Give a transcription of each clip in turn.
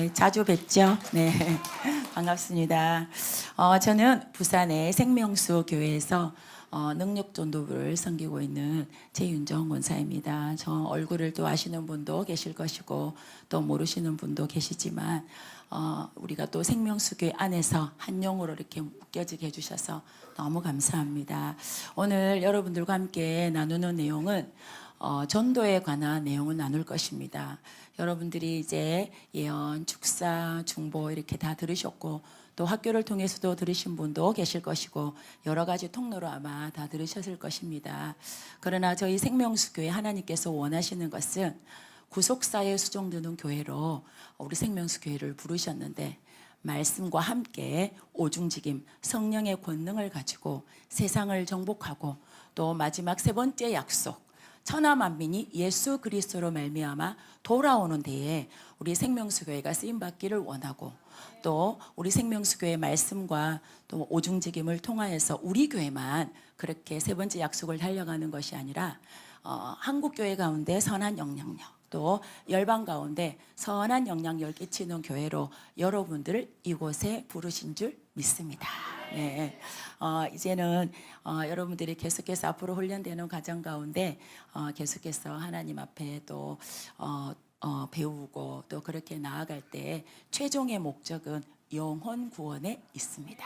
네, 자주 뵙죠. 네, 반갑습니다. 저는 부산의 생명수 교회에서 능력전도부를 섬기고 있는 최윤정 권사입니다. 저 얼굴을 또 아시는 분도 계실 것이고 또 모르시는 분도 계시지만 우리가 또 생명수 교회 안에서 한 영으로 이렇게 묶여지게 해주셔서 너무 감사합니다. 오늘 여러분들과 함께 나누는 내용은 전도에 관한 내용을 나눌 것입니다. 여러분들이 이제 예언, 축사, 중보 이렇게 다 들으셨고 또 학교를 통해서도 들으신 분도 계실 것이고 여러 가지 통로로 아마 다 들으셨을 것입니다. 그러나 저희 생명수교회 하나님께서 원하시는 것은 구속사에 수종드는 교회로 우리 생명수교회를 부르셨는데 말씀과 함께 오중직임, 성령의 권능을 가지고 세상을 정복하고 또 마지막 세 번째 약속 천하만민이 예수 그리스도로 말미암아 돌아오는 데에 우리 생명수교회가 쓰임받기를 원하고 또 우리 생명수교회의 말씀과 또 오중직임을 통하여서 우리 교회만 그렇게 세 번째 약속을 달려가는 것이 아니라 한국교회 가운데 선한 영향력 또 열방 가운데 선한 영향력을 끼치는 교회로 여러분들을 이곳에 부르신 줄 믿습니다. 네. 이제는 여러분들이 계속해서 앞으로 훈련되는 과정 가운데 계속해서 하나님 앞에 또 배우고 또 그렇게 나아갈 때 최종의 목적은 영혼 구원에 있습니다.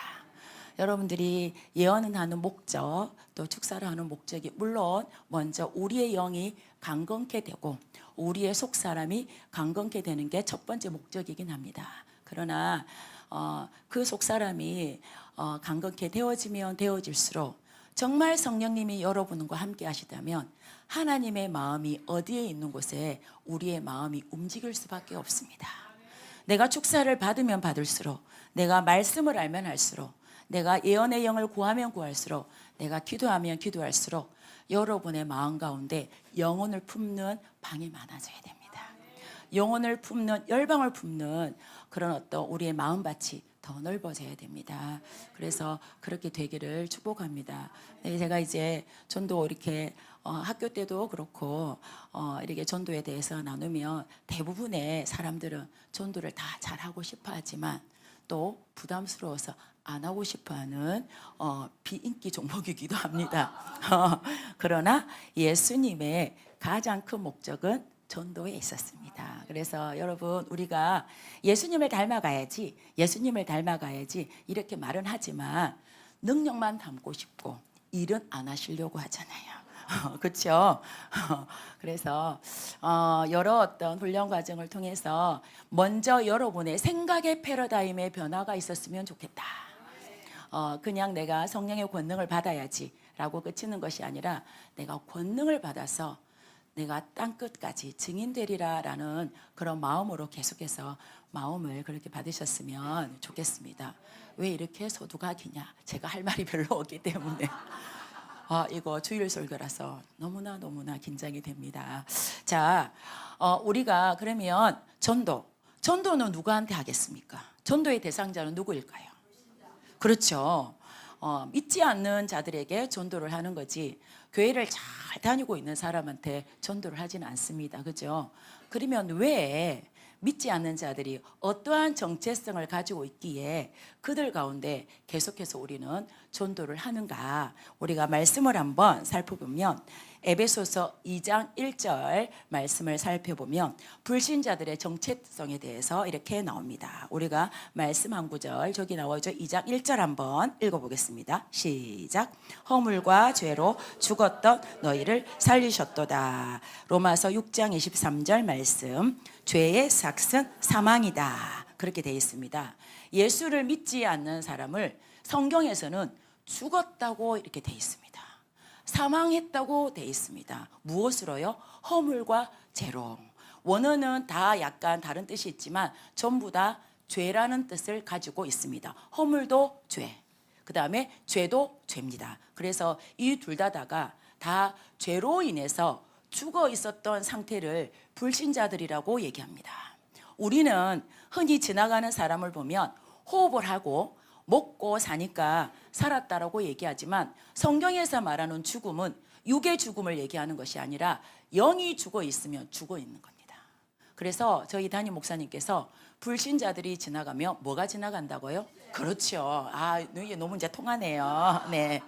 여러분들이 예언을 하는 목적 또 축사를 하는 목적이 물론 먼저 우리의 영이 강건케 되고 우리의 속사람이 강건케 되는 게 첫 번째 목적이긴 합니다. 그러나 그 속사람이 강건케 되어지면 되어질수록 정말 성령님이 여러분과 함께 하시다면 하나님의 마음이 어디에 있는 곳에 우리의 마음이 움직일 수밖에 없습니다. 내가 축사를 받으면 받을수록 내가 말씀을 알면 할수록 내가 예언의 영을 구하면 구할수록 내가 기도하면 기도할수록 여러분의 마음 가운데 영혼을 품는 방이 많아져야 됩니다. 영혼을 품는 열방을 품는 그런 어떤 우리의 마음밭이 더 넓어져야 됩니다. 그래서 그렇게 되기를 축복합니다. 제가 이제 전도 이렇게 학교 때도 그렇고 이렇게 전도에 대해서 나누면 대부분의 사람들은 전도를 다 잘하고 싶어 하지만 또 부담스러워서 안 하고 싶어하는 비인기 종목이기도 합니다. 그러나 예수님의 가장 큰 목적은 전도에 있었습니다. 그래서 여러분 우리가 예수님을 닮아가야지 이렇게 말은 하지만 능력만 담고 싶고 일은 안 하시려고 하잖아요. 그렇죠? 그래서 여러 어떤 훈련 과정을 통해서 먼저 여러분의 생각의 패러다임의 변화가 있었으면 좋겠다. 그냥 내가 성령의 권능을 받아야지 라고 그치는 것이 아니라 내가 권능을 받아서 내가 땅끝까지 증인되리라 라는 그런 마음으로 계속해서 마음을 그렇게 받으셨으면 좋겠습니다. 왜 이렇게 소두가 기냐? 제가 할 말이 별로 없기 때문에 이거 주일 설교라서 너무나 긴장이 됩니다. 자, 우리가 그러면 전도는 누구한테 하겠습니까? 전도의 대상자는 누구일까요? 그렇죠. 믿지 않는 자들에게 전도를 하는 거지 교회를 잘 다니고 있는 사람한테 전도를 하지는 않습니다. 그죠? 그러면 왜 믿지 않는 자들이 어떠한 정체성을 가지고 있기에 그들 가운데 계속해서 우리는 전도를 하는가? 우리가 말씀을 한번 살펴보면 에베소서 2장 1절 말씀을 살펴보면 불신자들의 정체성에 대해서 이렇게 나옵니다. 우리가 말씀 한 구절 저기 나와있죠. 2장 1절 한번 읽어보겠습니다. 시작. 허물과 죄로 죽었던 너희를 살리셨도다. 로마서 6장 23절 말씀 죄의 삭은 사망이다. 그렇게 되어 있습니다. 예수를 믿지 않는 사람을 성경에서는 죽었다고 이렇게 되어 있습니다. 사망했다고 되어 있습니다. 무엇으로요? 허물과 죄로. 원어는 다 약간 다른 뜻이 있지만 전부 다 죄라는 뜻을 가지고 있습니다. 허물도 죄, 그 다음에 죄도 죄입니다. 그래서 이 둘 다가 다 죄로 인해서 죽어 있었던 상태를 불신자들이라고 얘기합니다. 우리는 흔히 지나가는 사람을 보면 호흡을 하고 먹고 사니까 살았다라고 얘기하지만 성경에서 말하는 죽음은 육의 죽음을 얘기하는 것이 아니라 영이 죽어 있으면 죽어 있는 겁니다. 그래서 저희 담임 목사님께서 불신자들이 지나가면 뭐가 지나간다고요? 그렇죠. 아, 이게 너무 이제 통하네요. 네.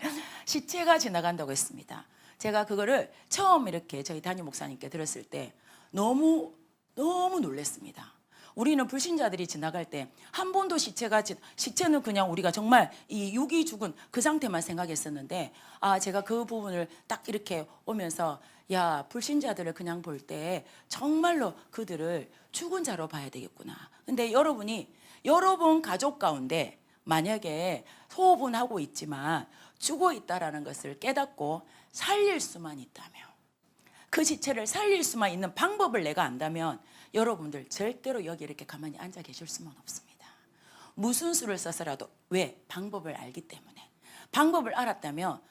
시체가 지나간다고 했습니다. 제가 그거를 처음 이렇게 저희 담임 목사님께 들었을 때 너무 놀랐습니다. 우리는 불신자들이 지나갈 때 한 번도 시체는 그냥 우리가 정말 이 육이 죽은 그 상태만 생각했었는데, 제가 그 부분을 딱 이렇게 오면서 야, 불신자들을 그냥 볼 때 정말로 그들을 죽은 자로 봐야 되겠구나. 근데 여러분 가족 가운데 만약에 소업은 하고 있지만 죽어 있다라는 것을 깨닫고 살릴 수만 있다면, 그 시체를 살릴 수만 있는 방법을 내가 안다면 여러분들 절대로 여기 이렇게 가만히 앉아 계실 수는 없습니다. 무슨 수를 써서라도, 왜? 방법을 알기 때문에. 방법을 알았다면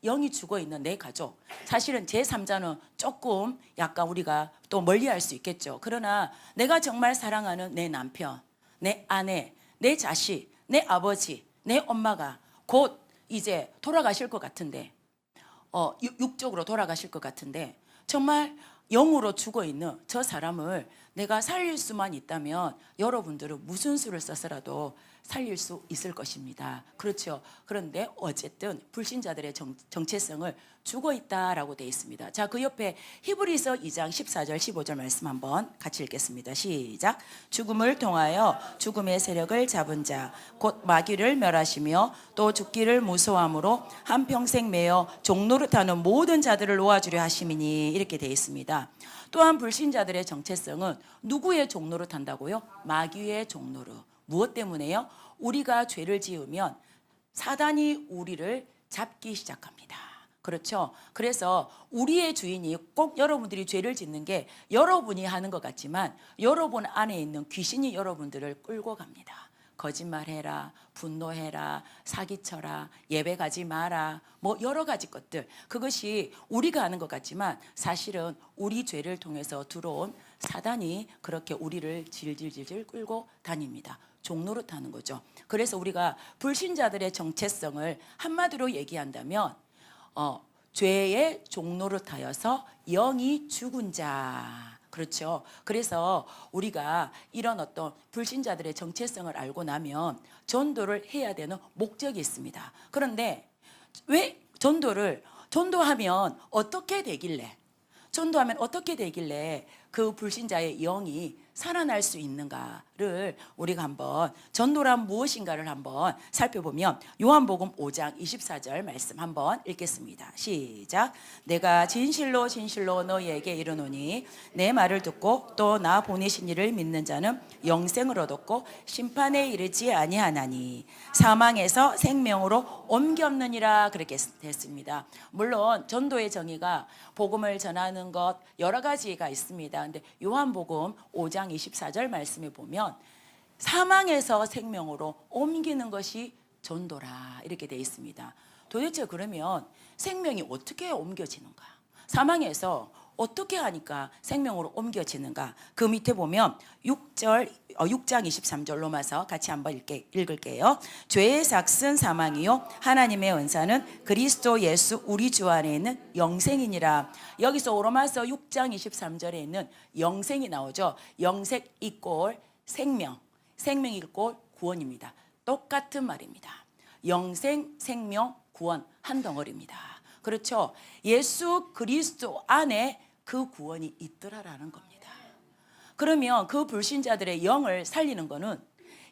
영이 죽어있는 내 가족, 사실은 제3자는 조금 약간 우리가 또 멀리할 수 있겠죠. 그러나 내가 정말 사랑하는 내 남편, 내 아내, 내 자식, 내 아버지, 내 엄마가 곧 이제 돌아가실 것 같은데, 육적으로 돌아가실 것 같은데, 정말 영으로 죽어있는 저 사람을 내가 살릴 수만 있다면 여러분들은 무슨 수를 써서라도 살릴 수 있을 것입니다. 그렇죠. 그런데 어쨌든 불신자들의 정체성을 죽어있다라고 되어 있습니다. 자, 그 옆에 히브리서 2장 14절 15절 말씀 한번 같이 읽겠습니다. 시작. 죽음을 통하여 죽음의 세력을 잡은 자 곧 마귀를 멸하시며 또 죽기를 무서워함으로 한평생 매어 종노릇하는 모든 자들을 놓아주려 하심이니, 이렇게 되어 있습니다. 또한 불신자들의 정체성은 누구의 종노릇 한다고요? 마귀의 종노릇. 무엇 때문에요? 우리가 죄를 지으면 사단이 우리를 잡기 시작합니다. 그렇죠? 그래서 우리의 주인이 꼭 여러분들이 죄를 짓는 게 여러분이 하는 것 같지만 여러분 안에 있는 귀신이 여러분들을 끌고 갑니다. 거짓말해라, 분노해라, 사기쳐라, 예배 가지 마라, 뭐 여러 가지 것들, 그것이 우리가 하는 것 같지만 사실은 우리 죄를 통해서 들어온 사단이 그렇게 우리를 질질질질 끌고 다닙니다. 종노릇하는 거죠. 그래서 우리가 불신자들의 정체성을 한마디로 얘기한다면 죄의 종노릇하여서 영이 죽은 자. 그렇죠. 그래서 우리가 이런 어떤 불신자들의 정체성을 알고 나면 전도를 해야 되는 목적이 있습니다. 그런데 왜 전도하면 어떻게 되길래 그 불신자의 영이 살아날 수 있는가를 우리가 한번, 전도란 무엇인가를 한번 살펴보면 요한복음 5장 24절 말씀 한번 읽겠습니다. 시작. 내가 진실로 너희에게 이르노니 내 말을 듣고 또 나 보내신 이를 믿는 자는 영생을 얻었고 심판에 이르지 아니하나니 사망에서 생명으로 옮겼느니라, 그렇게 됐습니다. 물론 전도의 정의가 복음을 전하는 것 여러 가지가 있습니다. 근데 요한복음 5장 24절 말씀에 보면 사망에서 생명으로 옮기는 것이 전도라, 이렇게 되어 있습니다. 도대체 그러면 생명이 어떻게 옮겨지는가? 사망에서 어떻게 하니까 생명으로 옮겨지는가? 그 밑에 보면 6장 23절 로마서 같이 한번 읽을게요. 죄의 삭은 사망이요 하나님의 은사는 그리스도 예수 우리 주 안에 있는 영생이니라. 여기서 로마서 6장 23절에 있는 영생이 나오죠. 영생 이꼴 생명, 생명 이꼴 구원입니다. 똑같은 말입니다. 영생, 생명, 구원 한 덩어리입니다. 그렇죠. 예수 그리스도 안에 그 구원이 있더라라는 겁니다. 그러면 그 불신자들의 영을 살리는 거는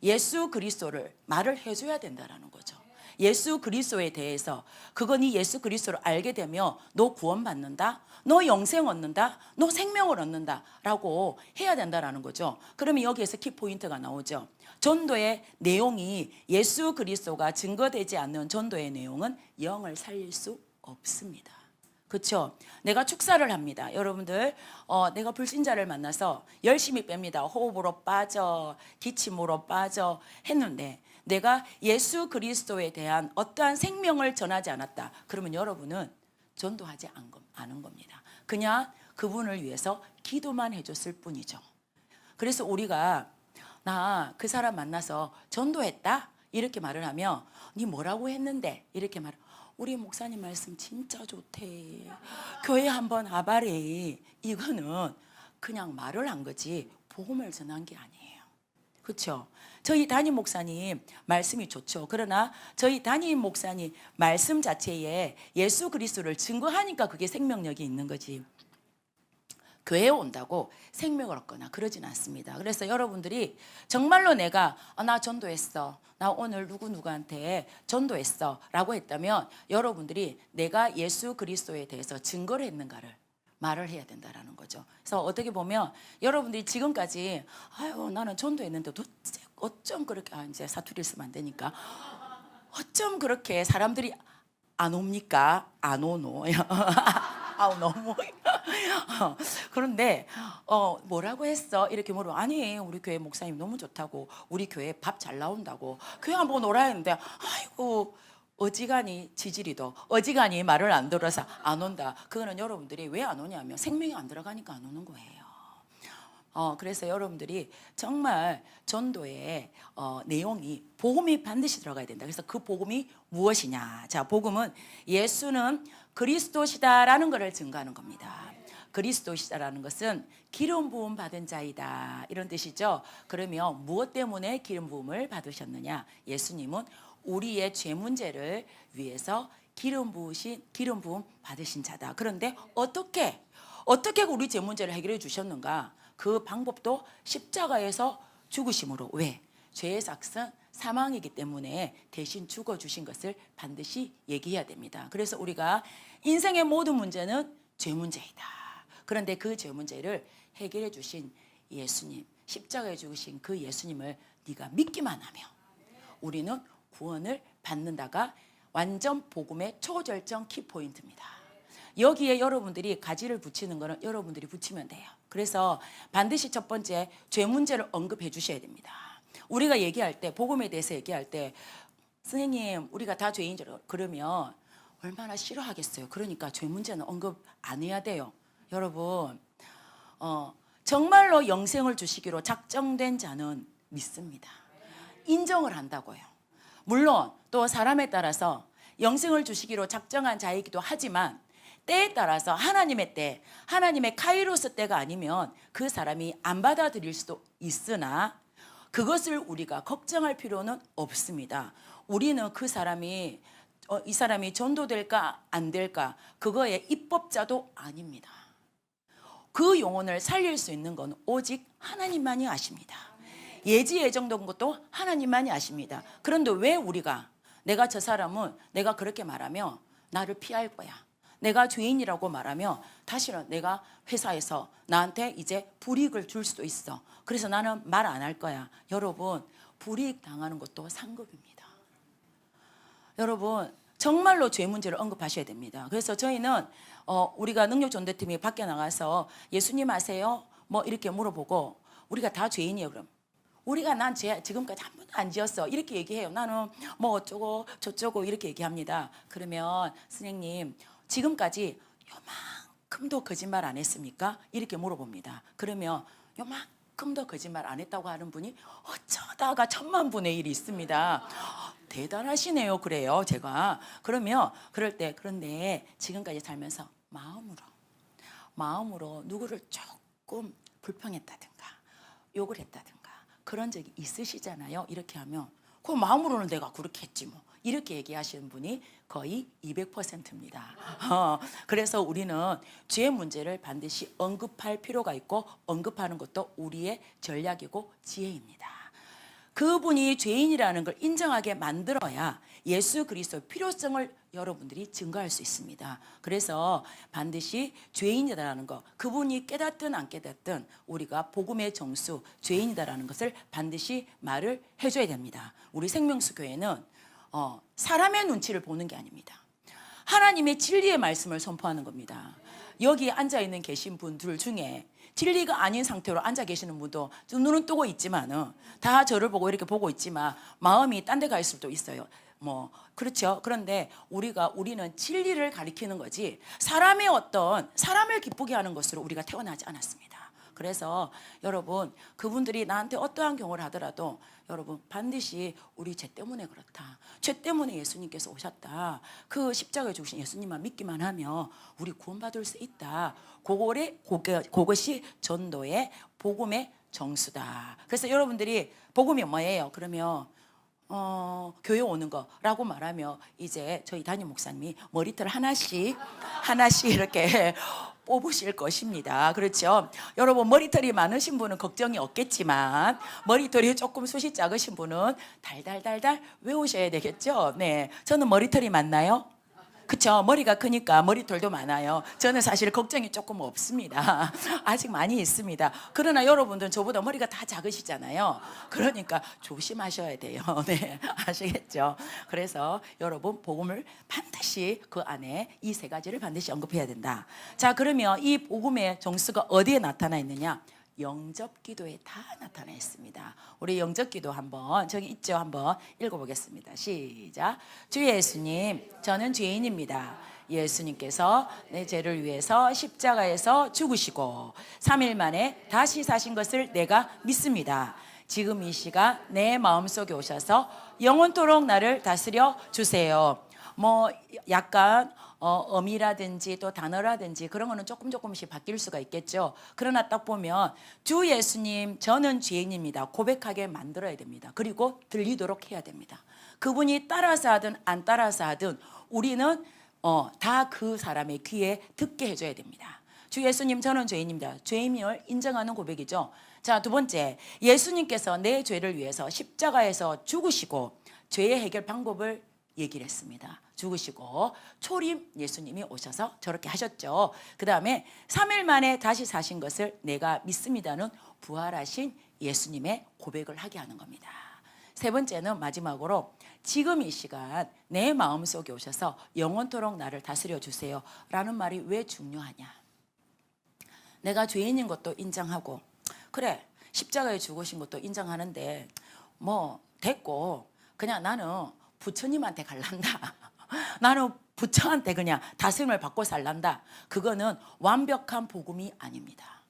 예수 그리스도를 말을 해줘야 된다라는 거죠. 예수 그리스도에 대해서, 그건 이 예수 그리스도를 알게 되면 너 구원받는다, 너 영생 얻는다, 너 생명을 얻는다 라고 해야 된다라는 거죠. 그러면 여기에서 키포인트가 나오죠. 전도의 내용이, 예수 그리스도가 증거되지 않는 전도의 내용은 영을 살릴 수 없습니다. 그렇죠? 내가 축사를 합니다. 여러분들, 내가 불신자를 만나서 열심히 뺍니다. 호흡으로 빠져, 기침으로 빠져 했는데 내가 예수 그리스도에 대한 어떠한 생명을 전하지 않았다. 그러면 여러분은 전도하지 않은 겁니다. 그냥 그분을 위해서 기도만 해줬을 뿐이죠. 그래서 우리가 나 그 사람 만나서 전도했다? 이렇게 말을 하면 니 뭐라고 했는데? 이렇게 말을, 우리 목사님 말씀 진짜 좋대, 교회 한번 와봐래. 이거는 그냥 말을 한 거지 복음을 전한 게 아니에요. 그렇죠? 저희 담임 목사님 말씀이 좋죠. 그러나 저희 담임 목사님 말씀 자체에 예수 그리스도를 증거하니까 그게 생명력이 있는 거지. 교회에 온다고 생명을 얻거나 그러진 않습니다. 그래서 여러분들이 정말로 내가 나 전도했어, 나 오늘 누구누구한테 전도했어 라고 했다면 여러분들이 내가 예수 그리스도에 대해서 증거를 했는가를 말을 해야 된다라는 거죠. 그래서 어떻게 보면 여러분들이 지금까지 아유 나는 전도했는데 도대체 어쩜 그렇게 이제 사투리 쓰면 안 되니까 어쩜 그렇게 사람들이 안 옵니까? 안 오노. 아우 너무 그런데 뭐라고 했어? 이렇게 물어보면 아니 우리 교회 목사님 너무 좋다고 우리 교회 밥 잘 나온다고 교회 한번 오라 했는데 아이고 어지간히 지지리도 어지간히 말을 안 들어서 안 온다. 그거는 여러분들이 왜 안 오냐면 생명이 안 들어가니까 안 오는 거예요. 그래서 여러분들이 정말 전도의 내용이 복음이 반드시 들어가야 된다. 그래서 그 복음이 무엇이냐? 자, 복음은 예수는 그리스도시다라는 것을 증거하는 겁니다. 그리스도시다라는 것은 기름 부음 받은 자이다 이런 뜻이죠. 그러면 무엇 때문에 기름 부음을 받으셨느냐? 예수님은 우리의 죄 문제를 위해서 기름 부음 받으신 자다. 그런데 어떻게 우리 죄 문제를 해결해 주셨는가? 그 방법도 십자가에서 죽으심으로. 왜? 죄의 삭은 사망이기 때문에 대신 죽어주신 것을 반드시 얘기해야 됩니다. 그래서 우리가 인생의 모든 문제는 죄 문제이다. 그런데 그 죄 문제를 해결해 주신 예수님, 십자가에 죽으신 그 예수님을 네가 믿기만 하면 우리는 구원을 받는다가 완전 복음의 초절정 키포인트입니다. 여기에 여러분들이 가지를 붙이는 거는 여러분들이 붙이면 돼요. 그래서 반드시 첫 번째 죄 문제를 언급해 주셔야 됩니다. 우리가 얘기할 때 복음에 대해서 얘기할 때 선생님 우리가 다 죄인 줄 그러면 얼마나 싫어하겠어요. 그러니까 죄 문제는 언급 안 해야 돼요. 여러분 정말로 영생을 주시기로 작정된 자는 믿습니다. 인정을 한다고요. 물론 또 사람에 따라서 영생을 주시기로 작정한 자이기도 하지만 때에 따라서 하나님의 때, 하나님의 카이로스 때가 아니면 그 사람이 안 받아들일 수도 있으나 그것을 우리가 걱정할 필요는 없습니다. 우리는 그 사람이 이 사람이 전도될까 안 될까 그거의 입법자도 아닙니다. 그 영혼을 살릴 수 있는 건 오직 하나님만이 아십니다. 예지 예정된 것도 하나님만이 아십니다. 그런데 왜 우리가 내가 저 사람은 내가 그렇게 말하면 나를 피할 거야. 내가 죄인이라고 말하면 다시는 내가 회사에서 나한테 이제 불이익을 줄 수도 있어. 그래서 나는 말 안 할 거야. 여러분 불이익 당하는 것도 상급입니다. 여러분 정말로 죄 문제를 언급하셔야 됩니다. 그래서 저희는 우리가 능력전도팀이 밖에 나가서 예수님 아세요? 뭐 이렇게 물어보고 우리가 다 죄인이에요. 그럼 우리가 난 죄 지금까지 한 번도 안 지었어 이렇게 얘기해요. 나는 뭐 어쩌고 저쩌고 이렇게 얘기합니다. 그러면 선생님 지금까지 요만큼도 거짓말 안 했습니까? 이렇게 물어봅니다. 그러면 요만큼도 거짓말 안 했다고 하는 분이 어쩌다가 1000만분의 1이 있습니다. 대단하시네요. 그래요 제가. 그러면 그럴 때 그런데 지금까지 살면서 마음으로 누구를 조금 불평했다든가 욕을 했다든가 그런 적이 있으시잖아요. 이렇게 하면 그 마음으로는 내가 그렇게 했지 뭐 이렇게 얘기하시는 분이 거의 200%입니다. 그래서 우리는 죄 문제를 반드시 언급할 필요가 있고 언급하는 것도 우리의 전략이고 지혜입니다. 그분이 죄인이라는 걸 인정하게 만들어야 예수 그리스도의 필요성을 여러분들이 증거할 수 있습니다. 그래서 반드시 죄인이다라는 것, 그분이 깨닫든 안 깨닫든 우리가 복음의 정수, 죄인이다라는 것을 반드시 말을 해줘야 됩니다. 우리 생명수 교회는 사람의 눈치를 보는 게 아닙니다. 하나님의 진리의 말씀을 선포하는 겁니다. 여기 앉아있는 계신 분들 중에 진리가 아닌 상태로 앉아 계시는 분도 눈은 뜨고 있지만 다 저를 보고 이렇게 보고 있지만 마음이 딴 데 가 있을 수도 있어요. 뭐 그렇죠. 그런데 우리는 진리를 가리키는 거지 사람을 기쁘게 하는 것으로 우리가 태어나지 않았습니다. 그래서 여러분 그분들이 나한테 어떠한 경우를 하더라도 여러분 반드시 우리 죄 때문에 그렇다. 죄 때문에 예수님께서 오셨다. 그 십자가에 죽으신 예수님만 믿기만 하면 우리 구원받을 수 있다. 그것이 전도의 복음의 정수다. 그래서 여러분들이 복음이 뭐예요? 그러면 교회 오는 거라고 말하며 이제 저희 담임 목사님이 머리털 하나씩 이렇게 뽑으실 것입니다. 그렇죠? 여러분 머리털이 많으신 분은 걱정이 없겠지만 머리털이 조금 숱이 작으신 분은 달달달달 외우셔야 되겠죠? 네, 저는 머리털이 많나요? 그쵸? 머리가 크니까 머리털도 많아요. 저는 사실 걱정이 조금 없습니다. 아직 많이 있습니다. 그러나 여러분들은 저보다 머리가 다 작으시잖아요. 그러니까 조심하셔야 돼요. 네, 아시겠죠? 그래서 여러분 복음을 반드시 그 안에 이 세 가지를 반드시 언급해야 된다. 자, 그러면 이 복음의 정수가 어디에 나타나 있느냐? 영접기도에 다 나타나 있습니다. 우리 영접기도 한번 저기 있죠? 한번 읽어보겠습니다. 시작. 주 예수님, 저는 죄인입니다. 예수님께서 내 죄를 위해서 십자가에서 죽으시고 3일 만에 다시 사신 것을 내가 믿습니다. 지금 이 시간 내 마음속에 오셔서 영원토록 나를 다스려 주세요. 뭐 약간 어미라든지 또 단어라든지 그런 거는 조금씩 바뀔 수가 있겠죠. 그러나 딱 보면 주 예수님, 저는 죄인입니다. 고백하게 만들어야 됩니다. 그리고 들리도록 해야 됩니다. 그분이 따라서 하든 안 따라서 하든 우리는 다 그 사람의 귀에 듣게 해줘야 됩니다. 주 예수님, 저는 죄인입니다. 죄임을 인정하는 고백이죠. 자, 두 번째, 예수님께서 내 죄를 위해서 십자가에서 죽으시고 죄의 해결 방법을 얘기를 했습니다. 죽으시고 초림 예수님이 오셔서 저렇게 하셨죠. 그 다음에 3일 만에 다시 사신 것을 내가 믿습니다는 부활하신 예수님의 고백을 하게 하는 겁니다. 세 번째는 마지막으로 지금 이 시간 내 마음속에 오셔서 영원토록 나를 다스려 주세요 라는 말이 왜 중요하냐. 내가 죄인인 것도 인정하고 그래 십자가에 죽으신 것도 인정하는데 뭐 됐고 그냥 나는 부처님한테 갈란다. 나는 부처한테 그냥 다스림을 받고 살란다. 그거는 완벽한 복음이 아닙니다.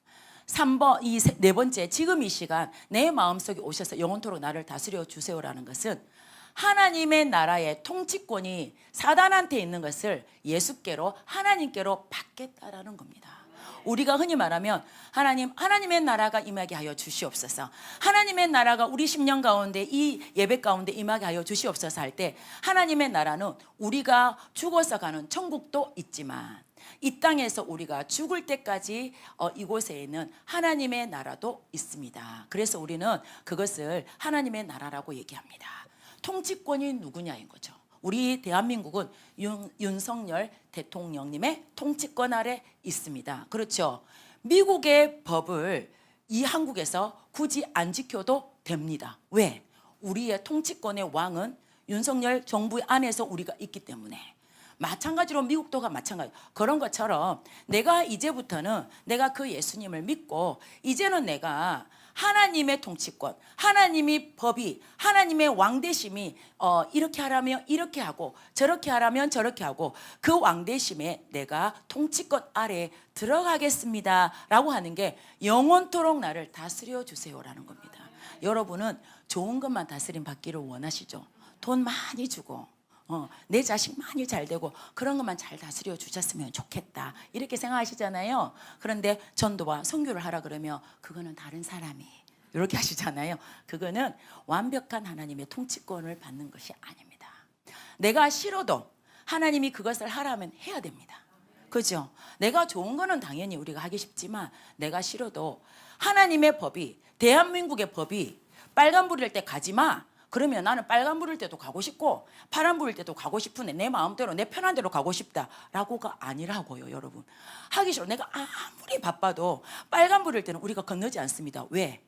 3번, 네 번째, 지금 이 시간 내 마음속에 오셔서 영원토록 나를 다스려 주세요라는 것은 하나님의 나라의 통치권이 사단한테 있는 것을 예수께로 하나님께로 받겠다라는 겁니다. 우리가 흔히 말하면 하나님의 나라가 임하게 하여 주시옵소서. 하나님의 나라가 우리 10년 가운데 이 예배 가운데 임하게 하여 주시옵소서 할 때 하나님의 나라는 우리가 죽어서 가는 천국도 있지만 이 땅에서 우리가 죽을 때까지 이곳에는 하나님의 나라도 있습니다. 그래서 우리는 그것을 하나님의 나라라고 얘기합니다. 통치권이 누구냐인 거죠. 우리 대한민국은 윤석열 대통령님의 통치권 아래 있습니다. 그렇죠. 미국의 법을 이 한국에서 굳이 안 지켜도 됩니다. 왜? 우리의 통치권의 왕은 윤석열 정부 안에서 우리가 있기 때문에. 마찬가지로 미국도가 마찬가지. 그런 것처럼 내가 이제부터는 내가 그 예수님을 믿고 이제는 내가 하나님의 통치권, 하나님의 법이, 하나님의 왕대심이 이렇게 하라면 이렇게 하고 저렇게 하라면 저렇게 하고 그 왕대심에 내가 통치권 아래에 들어가겠습니다 라고 하는 게 영원토록 나를 다스려 주세요라는 겁니다. 여러분은 좋은 것만 다스림 받기를 원하시죠? 돈 많이 주고 내 자식 많이 잘 되고 그런 것만 잘 다스려 주셨으면 좋겠다 이렇게 생각하시잖아요. 그런데 전도와 선교를 하라 그러면 그거는 다른 사람이 이렇게 하시잖아요. 그거는 완벽한 하나님의 통치권을 받는 것이 아닙니다. 내가 싫어도 하나님이 그것을 하라면 해야 됩니다. 그죠? 내가 좋은 거는 당연히 우리가 하기 쉽지만 내가 싫어도 하나님의 법이, 대한민국의 법이 빨간 불일 때 가지 마. 그러면 나는 빨간 불일 때도 가고 싶고 파란 불일 때도 가고 싶은데 내 마음대로 내 편한 대로 가고 싶다라고가 아니라고요. 여러분 하기 싫어. 내가 아무리 바빠도 빨간 불일 때는 우리가 건너지 않습니다. 왜?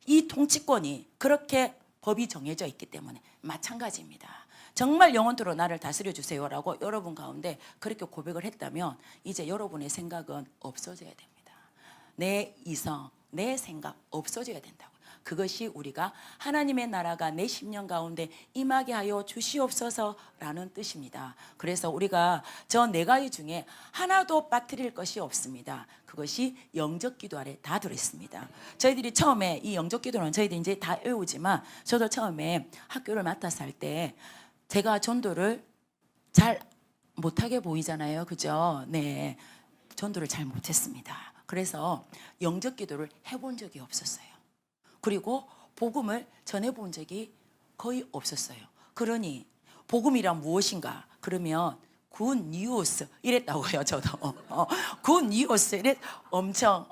이 통치권이 그렇게 법이 정해져 있기 때문에. 마찬가지입니다. 정말 영원토록 나를 다스려 주세요라고 여러분 가운데 그렇게 고백을 했다면 이제 여러분의 생각은 없어져야 됩니다. 내 이성, 내 생각 없어져야 된다고. 그것이 우리가 하나님의 나라가 내 10년 가운데 임하게 하여 주시옵소서라는 뜻입니다. 그래서 우리가 저 네 가지 중에 하나도 빠뜨릴 것이 없습니다. 그것이 영접기도 아래 다 들어있습니다. 저희들이 처음에 이 영접기도는 저희들이 이제 다 외우지만 저도 처음에 학교를 맡아서 할 때 제가 전도를 잘 못하게 보이잖아요. 그죠? 네, 전도를 잘 못했습니다. 그래서 영접기도를 해본 적이 없었어요. 그리고 복음을 전해본 적이 거의 없었어요. 그러니 복음이란 무엇인가? 그러면 굿 뉴스 이랬다고요. 저도 굿 뉴스 이랬 엄청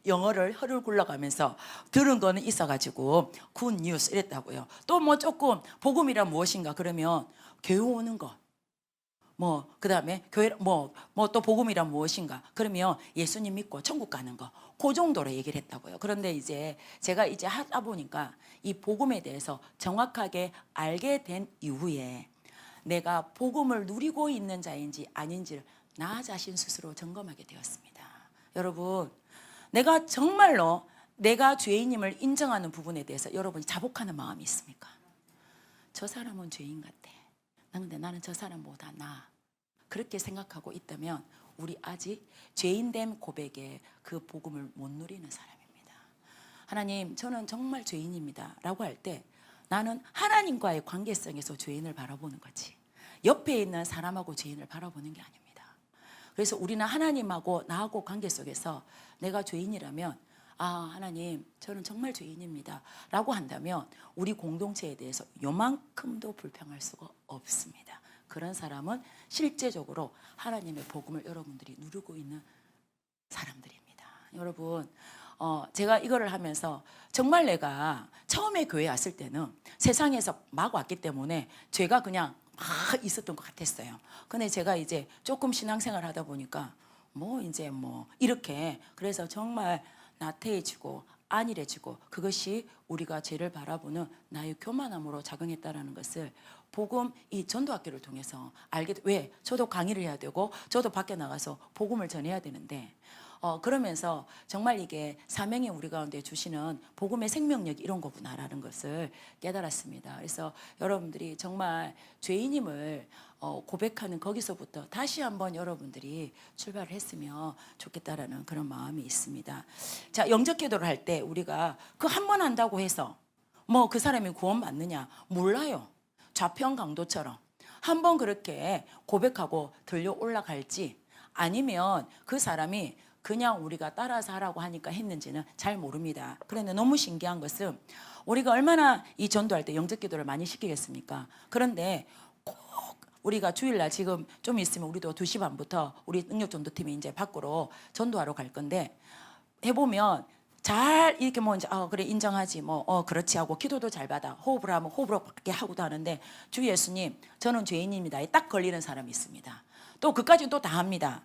영어를 혀를 굴러가면서 들은 거는 있어가지고 굿 뉴스 이랬다고요. 또 뭐 조금 복음이란 무엇인가? 그러면 교회 오는 것. 뭐 그다음에 교회 뭐 또 복음이란 무엇인가? 그러면 예수님 믿고 천국 가는 거. 그 정도로 얘기를 했다고요. 그런데 이제 제가 이제 하다 보니까 이 복음에 대해서 정확하게 알게 된 이후에 내가 복음을 누리고 있는 자인지 아닌지를 나 자신 스스로 점검하게 되었습니다. 여러분, 내가 정말로 내가 죄인임을 인정하는 부분에 대해서 여러분이 자복하는 마음이 있습니까? 저 사람은 죄인 같아. 근데 나는 저 사람보다 나아. 그렇게 생각하고 있다면 우리 아직 죄인됨 고백에 그 복음을 못 누리는 사람입니다. 하나님, 저는 정말 죄인입니다 라고 할 때 나는 하나님과의 관계성에서 죄인을 바라보는 거지, 옆에 있는 사람하고 죄인을 바라보는 게 아닙니다. 그래서 우리는 하나님하고 나하고 관계 속에서 내가 죄인이라면 하나님, 저는 정말 죄인입니다 라고 한다면 우리 공동체에 대해서 요만큼도 불평할 수가 없습니다. 그런 사람은 실제적으로 하나님의 복음을 여러분들이 누리고 있는 사람들입니다. 여러분, 제가 이거를 하면서 정말 내가 처음에 교회 왔을 때는 세상에서 막 왔기 때문에 죄가 그냥 막 있었던 것 같았어요. 근데 제가 이제 조금 신앙생활 하다 보니까 이제 이렇게, 그래서 정말 나태해지고 안일해지고, 그것이 우리가 죄를 바라보는 나의 교만함으로 작용했다라는 것을 복음 이 전도학교를 통해서 알게 돼. 왜? 저도 강의를 해야 되고 저도 밖에 나가서 복음을 전해야 되는데 그러면서 정말 이게 사명이 우리 가운데 주시는 복음의 생명력 이런 거구나라는 것을 깨달았습니다. 그래서 여러분들이 정말 죄인임을 고백하는 거기서부터 다시 한번 여러분들이 출발을 했으면 좋겠다라는 그런 마음이 있습니다. 자, 영적 기도를 할 때 우리가 그 한 번 한다고 해서 그 사람이 구원 받느냐? 몰라요. 좌편 강도처럼 한 번 그렇게 고백하고 들려 올라갈지, 아니면 그 사람이 그냥 우리가 따라서 하라고 하니까 했는지는 잘 모릅니다. 그런데 너무 신기한 것은 우리가 얼마나 이 전도할 때 영적 기도를 많이 시키겠습니까? 그런데 꼭 우리가 주일날 지금 좀 있으면 우리도 2시 반부터 우리 능력전도팀이 이제 밖으로 전도하러 갈 건데, 해보면 잘 이렇게 이제 그래 인정하지 그렇지 하고 기도도 잘 받아, 호흡을 하면 호흡으로 밖에 하고도 하는데, 주 예수님 저는 죄인입니다 딱 걸리는 사람이 있습니다. 또 그까지 또 다 합니다.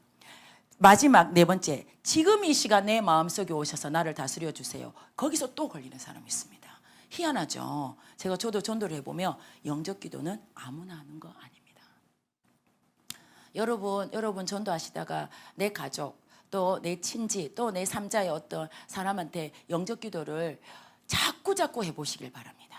마지막 4번째, 지금 이 시간 내 마음속에 오셔서 나를 다스려 주세요. 거기서 또 걸리는 사람이 있습니다. 희한하죠. 저도 전도를 해보면 영적 기도는 아무나 하는 거 아닙니다. 여러분 전도하시다가 내 가족, 또 내 친지, 또 내 3자의 어떤 사람한테 영적 기도를 자꾸 해보시길 바랍니다.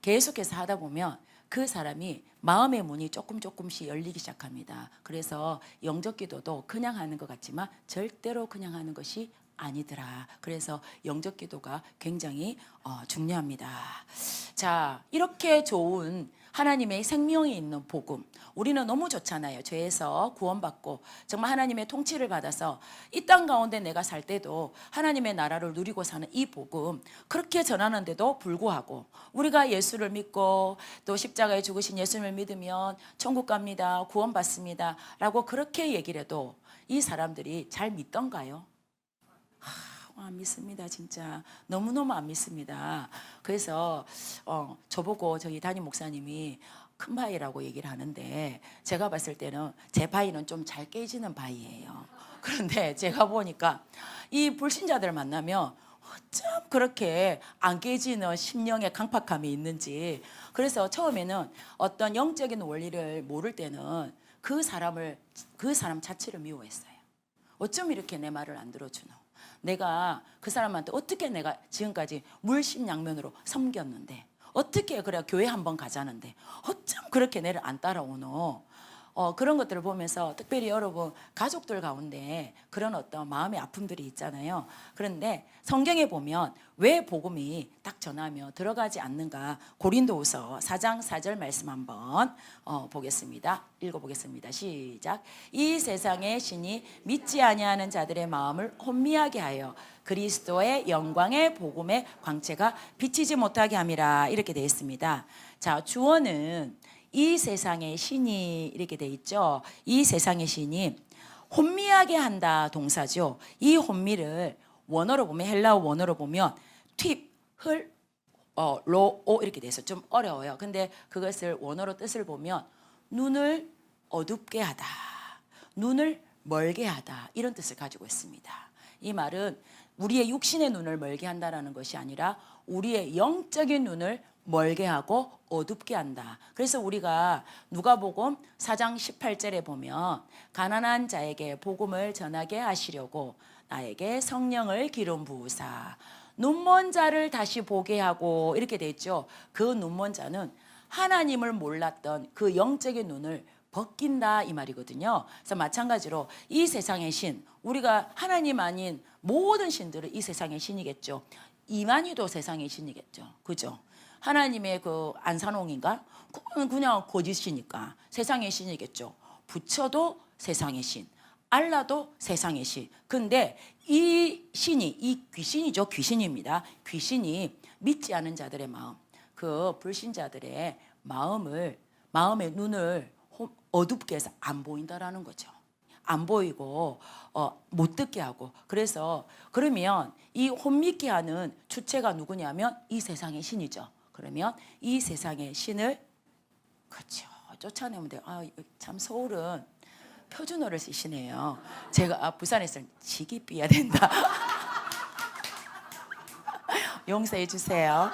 계속해서 하다 보면 그 사람이 마음의 문이 조금씩 열리기 시작합니다. 그래서 영적 기도도 그냥 하는 것 같지만 절대로 그냥 하는 것이 아니더라. 그래서 영적 기도가 굉장히 중요합니다. 자, 이렇게 좋은 하나님의 생명이 있는 복음, 우리는 너무 좋잖아요. 죄에서 구원받고 정말 하나님의 통치를 받아서 이 땅 가운데 내가 살 때도 하나님의 나라를 누리고 사는 이 복음, 그렇게 전하는데도 불구하고 우리가 예수를 믿고 또 십자가에 죽으신 예수님을 믿으면 천국 갑니다, 구원받습니다 라고 그렇게 얘기를 해도 이 사람들이 잘 믿던가요? 안 믿습니다. 진짜 너무너무 안 믿습니다. 그래서 저보고 저기 담임 목사님이 큰 바위라고 얘기를 하는데, 제가 봤을 때는 제 바위는 좀 잘 깨지는 바위예요. 그런데 제가 보니까 이 불신자들 만나면 어쩜 그렇게 안 깨지는 심령의 강팍함이 있는지. 그래서 처음에는 어떤 영적인 원리를 모를 때는 그 사람 자체를 미워했어요. 어쩜 이렇게 내 말을 안 들어주노? 내가 그 사람한테 어떻게 내가 지금까지 물심양면으로 섬겼는데, 어떻게 그래 교회 한번 가자는데 어쩜 그렇게 내를 안 따라오노? 그런 것들을 보면서 특별히 여러분 가족들 가운데 그런 어떤 마음의 아픔들이 있잖아요. 그런데 성경에 보면 왜 복음이 딱 전하며 들어가지 않는가? 고린도후서 4장 4절 말씀 한번 보겠습니다. 읽어보겠습니다. 시작. 이 세상의 신이 믿지 아니하는 자들의 마음을 혼미하게 하여 그리스도의 영광의 복음의 광채가 비치지 못하게 함이라. 이렇게 되어 있습니다. 자, 주어는 이 세상의 신이 이렇게 돼 있죠. 이 세상의 신이 혼미하게 한다 동사죠. 이 혼미를 원어로 보면 헬라어 원어로 보면 팁, 흘, 로오 이렇게 돼서 좀 어려워요. 근데 그것을 원어로 뜻을 보면 눈을 어둡게 하다, 눈을 멀게 하다 이런 뜻을 가지고 있습니다. 이 말은 우리의 육신의 눈을 멀게 한다라는 것이 아니라 우리의 영적인 눈을 멀게 하고 어둡게 한다. 그래서 우리가 누가복음 4장 18절에 보면 가난한 자에게 복음을 전하게 하시려고 나에게 성령을 기름 부으사 눈먼 자를 다시 보게 하고 이렇게 돼 있죠. 그 눈먼 자는 하나님을 몰랐던 그 영적인 눈을 벗긴다 이 말이거든요. 그래서 마찬가지로 이 세상의 신, 우리가 하나님 아닌 모든 신들은 이 세상의 신이겠죠. 이만희도 세상의 신이겠죠. 그죠? 하나님의 그 안산홍인가? 그건 그냥 거짓이니까 세상의 신이겠죠. 부처도 세상의 신, 알라도 세상의 신. 근데 이 신이, 이 귀신이죠. 귀신입니다. 귀신이 믿지 않은 자들의 마음, 그 불신자들의 마음의 눈을 어둡게 해서 안 보인다라는 거죠. 안 보이고 못 듣게 하고. 그래서 그러면 이 혼미케 하는 주체가 누구냐면 이 세상의 신이죠. 그러면 이 세상의 신을 그렇죠. 쫓아내면 돼요. 참 서울은 표준어를 쓰시네요. 제가 부산에서 지기 삐야 된다. 용서해 주세요.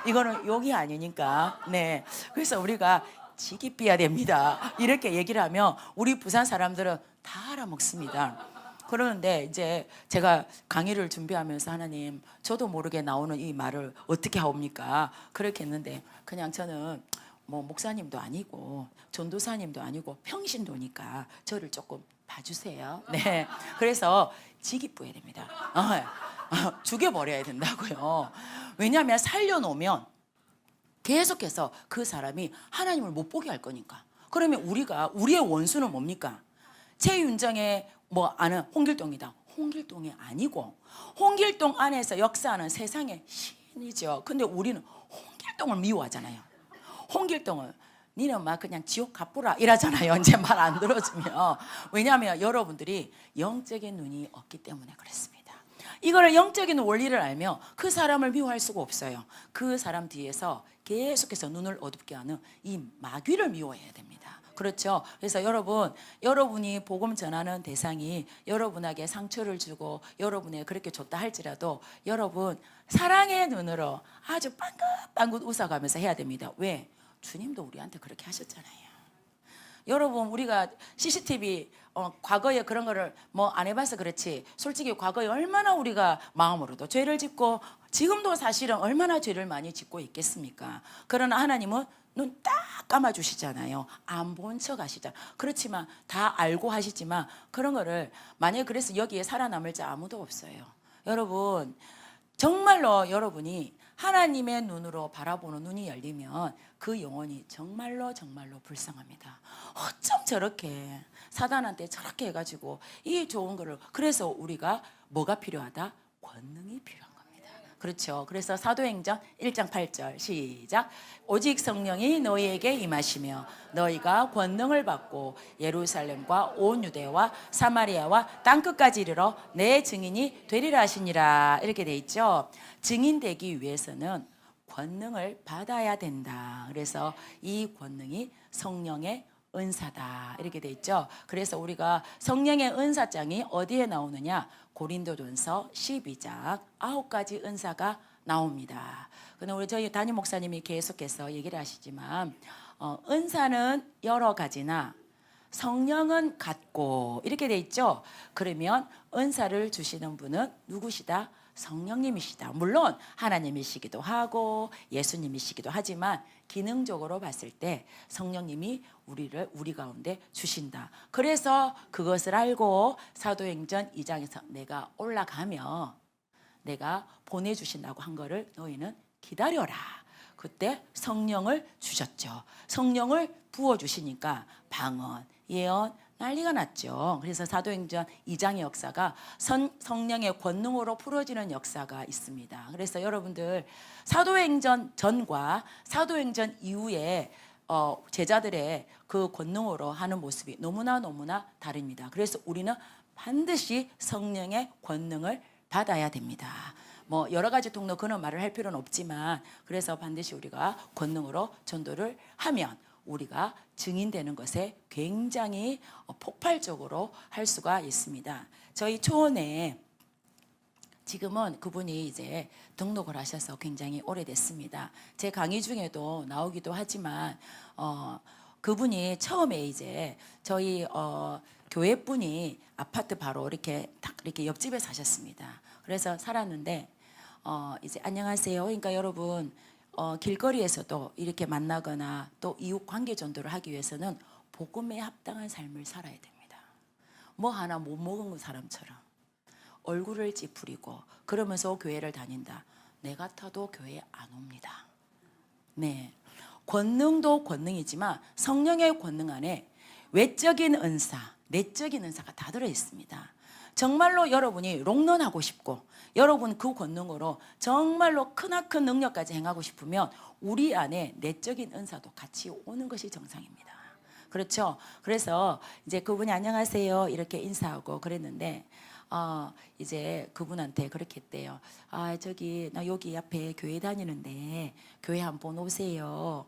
이거는 욕이 아니니까. 네. 그래서 우리가 지기 삐야 됩니다. 이렇게 얘기를 하면 우리 부산 사람들은 다 알아먹습니다. 그러는데 이제 제가 강의를 준비하면서 하나님 저도 모르게 나오는 이 말을 어떻게 하옵니까? 그렇게 했는데 그냥 저는 뭐 목사님도 아니고 전도사님도 아니고 평신도니까 저를 조금 봐주세요. 네, 그래서 지기뿌야 됩니다. 죽여버려야 된다고요. 왜냐하면 살려놓으면 계속해서 그 사람이 하나님을 못 보게 할 거니까. 그러면 우리의 원수는 뭡니까? 최윤정의 아는 홍길동이다. 홍길동이 아니고 홍길동 안에서 역사하는 세상의 신이죠. 근데 우리는 홍길동을 미워하잖아요. 홍길동을 니는 막 그냥 지옥 가보라 이러잖아요. 이제 말 안 들어주면. 왜냐하면 여러분들이 영적인 눈이 없기 때문에 그렇습니다. 이거를 영적인 원리를 알면 그 사람을 미워할 수가 없어요. 그 사람 뒤에서 계속해서 눈을 어둡게 하는 이 마귀를 미워해야 됩니다. 그렇죠. 그래서 여러분이 복음 전하는 대상이 여러분에게 상처를 주고 여러분에 그렇게 줬다 할지라도 여러분 사랑의 눈으로 아주 빵긋빵긋 웃어가면서 해야 됩니다. 왜? 주님도 우리한테 그렇게 하셨잖아요. 여러분 우리가 CCTV 과거에 그런 거를 안 해봐서 그렇지 솔직히 과거에 얼마나 우리가 마음으로도 죄를 짓고 지금도 사실은 얼마나 죄를 많이 짓고 있겠습니까? 그러나 하나님은 눈 딱 감아주시잖아요. 안 본 척 하시잖아요. 그렇지만 다 알고 하시지만 그런 거를 만약에 그래서 여기에 살아남을 자 아무도 없어요. 여러분 정말로 여러분이 하나님의 눈으로 바라보는 눈이 열리면 그 영혼이 정말로 불쌍합니다. 어쩜 저렇게 사단한테 저렇게 해가지고 이 좋은 거를 그래서 우리가 뭐가 필요하다? 권능이 필요한 겁니다. 그렇죠. 그래서 사도행전 1장 8절 시작. 오직 성령이 너희에게 임하시며 너희가 권능을 받고 예루살렘과 온 유대와 사마리아와 땅끝까지 이르러 내 증인이 되리라 하시니라. 이렇게 돼 있죠. 증인 되기 위해서는 권능을 받아야 된다. 그래서 이 권능이 성령의 은사다. 이렇게 돼 있죠. 그래서 우리가 성령의 은사장이 어디에 나오느냐? 고린도전서 12장 9가지 은사가 나옵니다. 근데 우리 저희 담임 목사님이 계속해서 얘기를 하시지만 은사는 여러 가지나 성령은 같고 이렇게 돼 있죠. 그러면 은사를 주시는 분은 누구시다? 성령님이시다. 물론 하나님이시기도 하고 예수님이시기도 하지만 기능적으로 봤을 때 성령님이 우리 가운데 주신다. 그래서 그것을 알고 사도행전 2장에서 내가 올라가며 내가 보내주신다고 한 거를 너희는 기다려라. 그때 성령을 주셨죠. 성령을 부어주시니까 방언, 예언, 난리가 났죠. 그래서 사도행전 2장의 역사가 성령의 권능으로 풀어지는 역사가 있습니다. 그래서 여러분들 사도행전 전과 사도행전 이후에 제자들의 그 권능으로 하는 모습이 너무나 다릅니다. 그래서 우리는 반드시 성령의 권능을 받아야 됩니다. 뭐 여러 가지 통로 그런 말을 할 필요는 없지만 그래서 반드시 우리가 권능으로 전도를 하면 우리가 증인되는 것에 굉장히 폭발적으로 할 수가 있습니다. 저희 초원에 지금은 그분이 이제 등록을 하셔서 굉장히 오래됐습니다. 제 강의 중에도 나오기도 하지만 그분이 처음에 이제 저희 교회 분이 아파트 바로 이렇게 딱 이렇게 옆집에 사셨습니다. 그래서 살았는데 이제 안녕하세요. 그러니까 여러분 길거리에서도 이렇게 만나거나 또 이웃 관계 전도를 하기 위해서는 복음에 합당한 삶을 살아야 됩니다. 뭐 하나 못 먹은 사람처럼 얼굴을 찌푸리고 그러면서 교회를 다닌다. 내 같아도 교회에 안 옵니다. 네, 권능도 권능이지만 성령의 권능 안에 외적인 은사, 내적인 은사가 다 들어 있습니다. 정말로 여러분이 롱런하고 싶고 여러분 그 권능으로 정말로 크나큰 능력까지 행하고 싶으면 우리 안에 내적인 은사도 같이 오는 것이 정상입니다. 그렇죠? 그래서 이제 그분이 안녕하세요 이렇게 인사하고 그랬는데 이제 그분한테 그렇게 했대요. 저기 나 여기 앞에 교회 다니는데 교회 한번 오세요.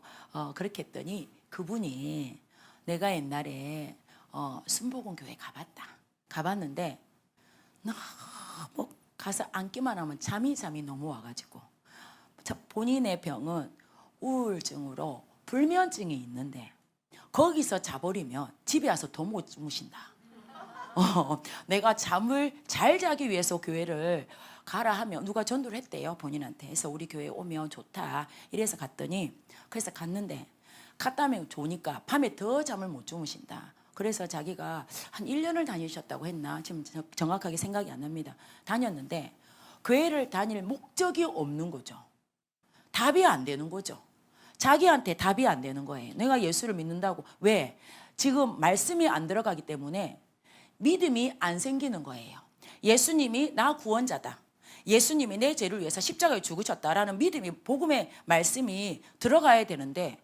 그렇게 했더니 그분이 내가 옛날에 순복음 교회 가봤는데 너무 가서 앉기만 하면 잠이 너무 와가지고 본인의 병은 우울증으로 불면증이 있는데 거기서 자버리면 집에 와서 더 못 주무신다. 내가 잠을 잘 자기 위해서 교회를 가라 하면 누가 전도를 했대요 본인한테. 해서 우리 교회 오면 좋다 이래서 갔더니 그래서 갔는데 갔다면 좋으니까 밤에 더 잠을 못 주무신다. 그래서 자기가 한 1년을 다니셨다고 했나 지금 정확하게 생각이 안 납니다. 다녔는데 교회를 다닐 목적이 없는 거죠. 답이 안 되는 거죠. 자기한테 답이 안 되는 거예요. 내가 예수를 믿는다고. 왜? 지금 말씀이 안 들어가기 때문에 믿음이 안 생기는 거예요. 예수님이 나 구원자다. 예수님이 내 죄를 위해서 십자가에 죽으셨다라는 믿음이 복음의 말씀이 들어가야 되는데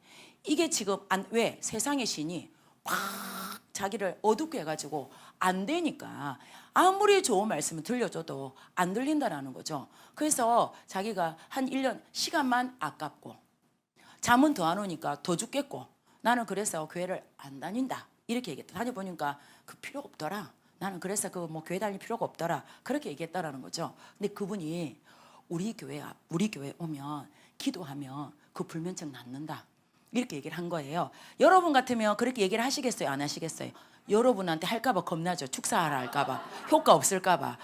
이게 지금 왜? 세상의 신이 꽉 자기를 어둡게 해가지고 안 되니까 아무리 좋은 말씀을 들려줘도 안 들린다라는 거죠. 그래서 자기가 한 1년 시간만 아깝고 잠은 더 안 오니까 더 죽겠고 나는 그래서 교회를 안 다닌다 이렇게 얘기했다. 다녀보니까 그 필요 없더라. 나는 그래서 그 뭐 교회 다닐 필요가 없더라. 그렇게 얘기했다라는 거죠. 근데 그분이 우리 교회 오면 기도하면 그 불면증 낫는다. 이렇게 얘기를 한 거예요. 여러분 같으면 그렇게 얘기를 하시겠어요? 안 하시겠어요? 여러분한테 할까봐 겁나죠. 축사하라 할까봐. 효과 없을까봐.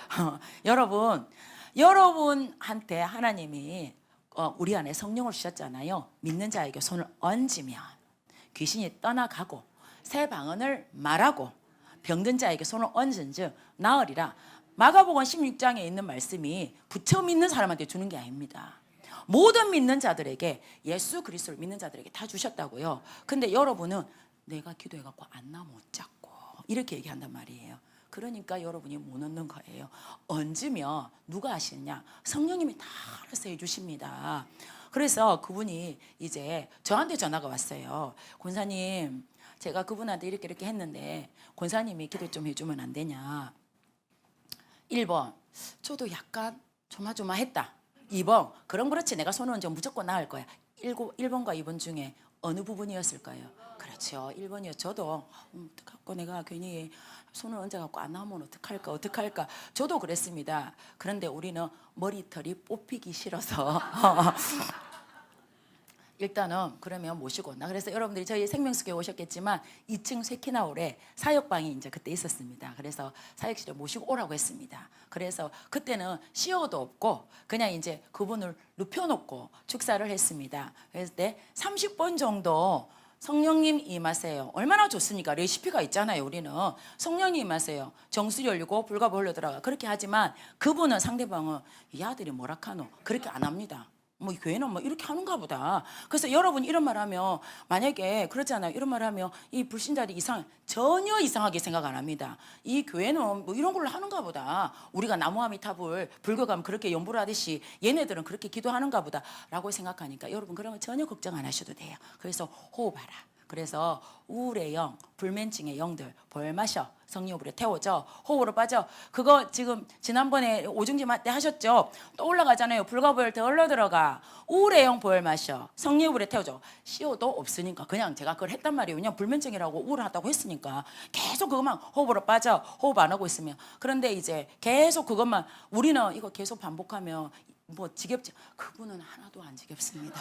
여러분한테 하나님이 우리 안에 성령을 주셨잖아요. 믿는 자에게 손을 얹으면 귀신이 떠나가고 새 방언을 말하고 병든 자에게 손을 얹은 즉 나으리라. 마가복음 16장에 있는 말씀이 부처 믿는 사람한테 주는 게 아닙니다. 모든 믿는 자들에게 예수 그리스도를 믿는 자들에게 다 주셨다고요. 근데 여러분은 내가 기도해갖고 안나 못 잡고 이렇게 얘기한단 말이에요. 그러니까 여러분이 못 얻는 거예요. 얹으면 누가 하시느냐? 성령님이 다 알아서 해주십니다. 그래서 그분이 이제 저한테 전화가 왔어요. 권사님 제가 그분한테 이렇게 했는데 권사님이 기도 좀 해주면 안 되냐. 1번 저도 약간 조마조마했다. 2번 그럼 그렇지 내가 손을 얹으면 무조건 나을 거야. 1번과 2번 중에 어느 부분이었을까요? 그렇죠. 1번이요. 저도 어떡할까 내가 괜히 손을 얹어갖고 안 나오면 어떡할까 저도 그랬습니다. 그런데 우리는 머리털이 뽑히기 싫어서 일단은 그러면 모시고 온다. 그래서 여러분들이 저희 생명수교에 오셨겠지만 2층 쇠키나홀에 사역방이 이제 그때 있었습니다. 그래서 사역실에 모시고 오라고 했습니다. 그래서 그때는 시어도 없고 그냥 이제 그분을 눕혀놓고 축사를 했습니다. 그래서 때 30번 정도 성령님 임하세요. 얼마나 좋습니까? 레시피가 있잖아요. 우리는 성령님 임하세요. 정수리 열리고 불가보 흘러 들어가. 그렇게 하지만 그분은 상대방은 이 아들이 뭐라 카노 그렇게 안 합니다. 뭐 교회는 뭐 이렇게 하는가 보다. 그래서 여러분 이런 말 하면 만약에 그렇잖아요. 이런 말 하면 이 불신자들이 전혀 이상하게 생각 안 합니다. 이 교회는 뭐 이런 걸로 하는가 보다. 우리가 나무아미타불 불교 가면 그렇게 연부를 하듯이 얘네들은 그렇게 기도하는가 보다 라고 생각하니까 여러분 그러면 전혀 걱정 안 하셔도 돼요. 그래서 호흡하라. 그래서 우울의 영, 불면증의 영들 벌 마셔. 성령으로 태워져. 호흡으로 빠져. 그거 지금 지난번에 오중지 때 하셨죠? 또 올라가잖아요. 불가보혈 더 흘러 들어가. 우울의 영 보혈 마셔. 성령으로 태워져. 시효도 없으니까 그냥 제가 그걸 했단 말이에요. 그냥 불면증이라고 우울하다고 했으니까 계속 그것만 호흡으로 빠져. 호흡 안 하고 있으면. 그런데 이제 계속 그것만 우리는 이거 계속 반복하면 뭐 지겹지. 그분은 하나도 안 지겹습니다.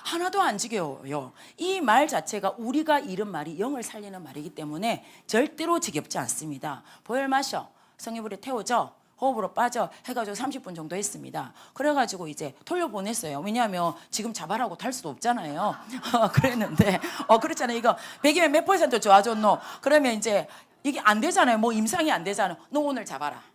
하나도 안 지겨워요. 이 말 자체가 우리가 잃은 말이 영을 살리는 말이기 때문에 절대로 지겹지 않습니다. 보혈 마셔. 성령불에 태워져. 호흡으로 빠져 해가지고 30분 정도 했습니다. 그래가지고 이제 돌려보냈어요. 왜냐하면 지금 자발하고 탈 수도 없잖아요. 그랬는데 그렇잖아요. 이거 100이면 몇 퍼센트 좋아졌노? 그러면 이제 이게 안 되잖아요. 뭐 임상이 안 되잖아요. 너 오늘 자봐라.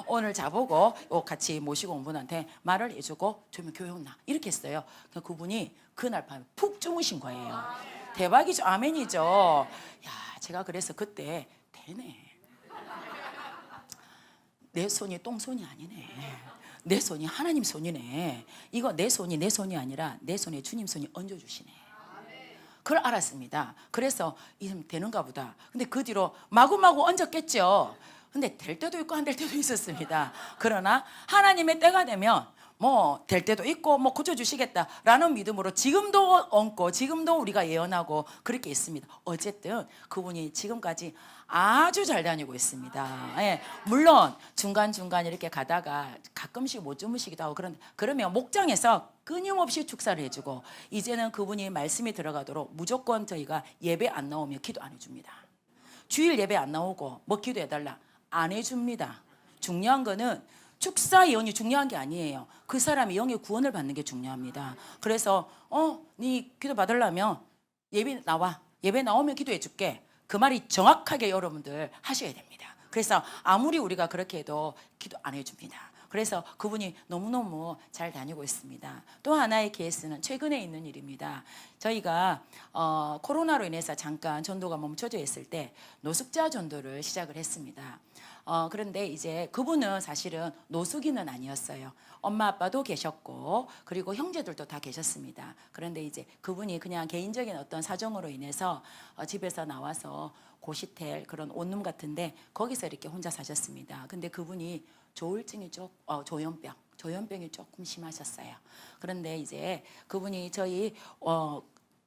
오늘 자보고 같이 모시고 온 분한테 말을 해주고 저면 교회 온나 이렇게 했어요. 그분이 그날 밤에 푹 주무신 거예요. 대박이죠. 아멘이죠. 야, 제가 그래서 그때 되네. 내 손이 똥손이 아니네. 내 손이 하나님 손이네. 이거 내 손이 아니라 내 손에 주님 손이 얹어주시네. 그걸 알았습니다. 그래서 이름 되는가 보다. 근데 그 뒤로 마구마구 얹었겠죠. 근데 될 때도 있고 안 될 때도 있었습니다. 그러나 하나님의 때가 되면 뭐 될 때도 있고 뭐 고쳐주시겠다라는 믿음으로 지금도 얹고 지금도 우리가 예언하고 그렇게 있습니다. 어쨌든 그분이 지금까지 아주 잘 다니고 있습니다. 예, 물론 중간중간 이렇게 가다가 가끔씩 못 주무시기도 하고 그러면 목장에서 끊임없이 축사를 해주고 이제는 그분이 말씀이 들어가도록 무조건 저희가 예배 안 나오면 기도 안 해줍니다. 주일 예배 안 나오고 뭐 기도해달라 안 해줍니다. 중요한 거는 축사 예언이 중요한 게 아니에요. 그 사람이 영의 구원을 받는 게 중요합니다. 그래서 네 기도 받으려면 예배 나와. 예배 나오면 기도해 줄게. 그 말이 정확하게 여러분들 하셔야 됩니다. 그래서 아무리 우리가 그렇게 해도 기도 안 해줍니다. 그래서 그분이 너무너무 잘 다니고 있습니다. 또 하나의 케이스는 최근에 있는 일입니다. 저희가 코로나로 인해서 잠깐 전도가 멈춰져 있을 때 노숙자 전도를 시작을 했습니다. 그런데 이제 그분은 사실은 노숙인은 아니었어요. 엄마 아빠도 계셨고 그리고 형제들도 다 계셨습니다. 그런데 이제 그분이 그냥 개인적인 어떤 사정으로 인해서 집에서 나와서 고시텔 그런 원룸 같은데 거기서 이렇게 혼자 사셨습니다. 근데 그분이 조울증이 조현병이 조금 심하셨어요. 그런데 이제 그분이 저희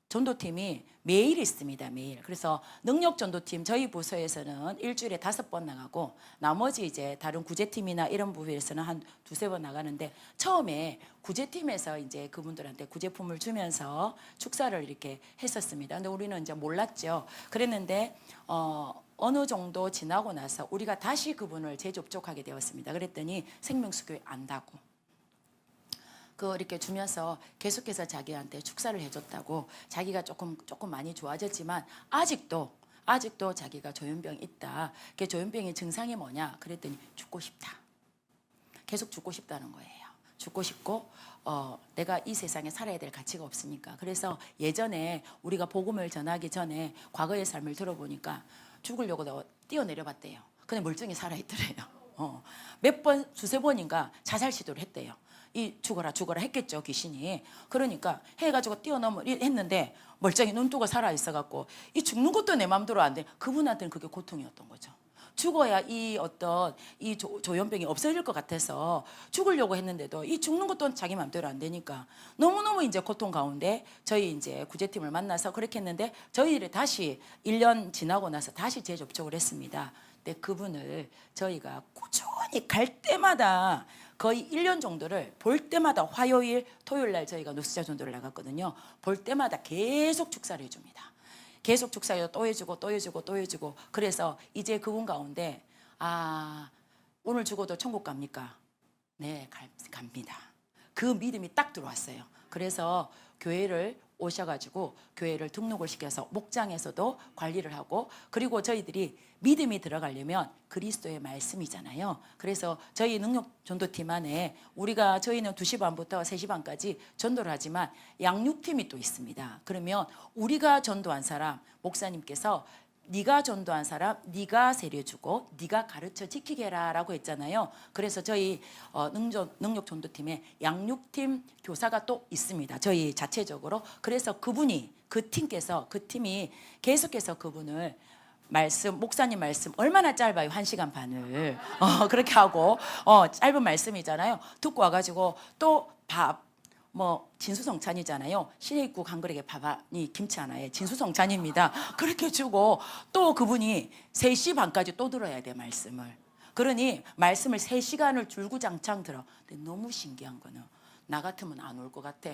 전도팀이 매일 있습니다. 매일. 그래서 능력 전도팀 저희 부서에서는 일주일에 5번 나가고 나머지 이제 다른 구제팀이나 이런 부서에서는 한 2-3번 나가는데 처음에 구제팀에서 이제 그분들한테 구제품을 주면서 축사를 이렇게 했었습니다. 근데 우리는 이제 몰랐죠. 그랬는데 어느 정도 지나고 나서 우리가 다시 그분을 재접촉하게 되었습니다. 그랬더니 생명수교회 안다고. 이렇게 주면서 계속해서 자기한테 축사를 해줬다고 자기가 조금 많이 좋아졌지만 아직도 자기가 조현병이 있다. 그 조현병의 증상이 뭐냐? 그랬더니 죽고 싶다. 계속 죽고 싶다는 거예요. 죽고 싶고 내가 이 세상에 살아야 될 가치가 없으니까. 그래서 예전에 우리가 복음을 전하기 전에 과거의 삶을 들어보니까 죽으려고 뛰어내려봤대요. 근데 멀쩡히 살아있더래요. 몇 번, 2-3번인가 자살 시도를 했대요. 이 죽어라 했겠죠, 귀신이. 그러니까 해가지고 했는데 멀쩡히 눈뜨고 살아있어갖고 이 죽는 것도 내 마음대로 안 돼. 그분한테는 그게 고통이었던 거죠. 죽어야 이 조현병이 없어질 것 같아서 죽으려고 했는데도 이 죽는 것도 자기 마음대로 안 되니까 너무너무 이제 고통 가운데 저희 이제 구제팀을 만나서 그렇게 했는데 저희를 다시 1년 지나고 나서 다시 재접촉을 했습니다. 근데 그분을 저희가 꾸준히 갈 때마다 거의 1년 정도를 볼 때마다 화요일, 토요일 날 저희가 노숙자 전도를 나갔거든요. 볼 때마다 계속 축사를 해줍니다. 계속 축사해서 또 해주고 또 해주고 또 해주고. 그래서 이제 그분 가운데 오늘 죽어도 천국 갑니까? 네, 갑니다. 그 믿음이 딱 들어왔어요. 그래서 교회를 오셔가지고 교회를 등록을 시켜서 목장에서도 관리를 하고, 그리고 저희들이 믿음이 들어가려면 그리스도의 말씀이잖아요. 그래서 저희 능력 전도팀 안에 저희는 2시 반부터 3시 반까지 전도를 하지만 양육팀이 또 있습니다. 그러면 우리가 전도한 사람, 목사님께서 네가 전도한 사람 네가 세례주고 네가 가르쳐 지키게 해라라고 했잖아요. 그래서 저희 능력 전도팀에 양육팀 교사가 또 있습니다. 저희 자체적으로. 그래서 그 팀이 계속해서 그분을 목사님 말씀 얼마나 짧아요? 1시간 반을 그렇게 하고 짧은 말씀이잖아요. 듣고 와가지고 또 진수성찬이잖아요. 시래기국 한 그릇에 밥이 김치 하나에 진수성찬입니다. 그렇게 주고 또 그분이 3시 반까지 또 들어야 돼, 말씀을. 그러니 말씀을 3시간을 줄구장창 들어. 근데 너무 신기한 거는 나 같으면 안 올 것 같아.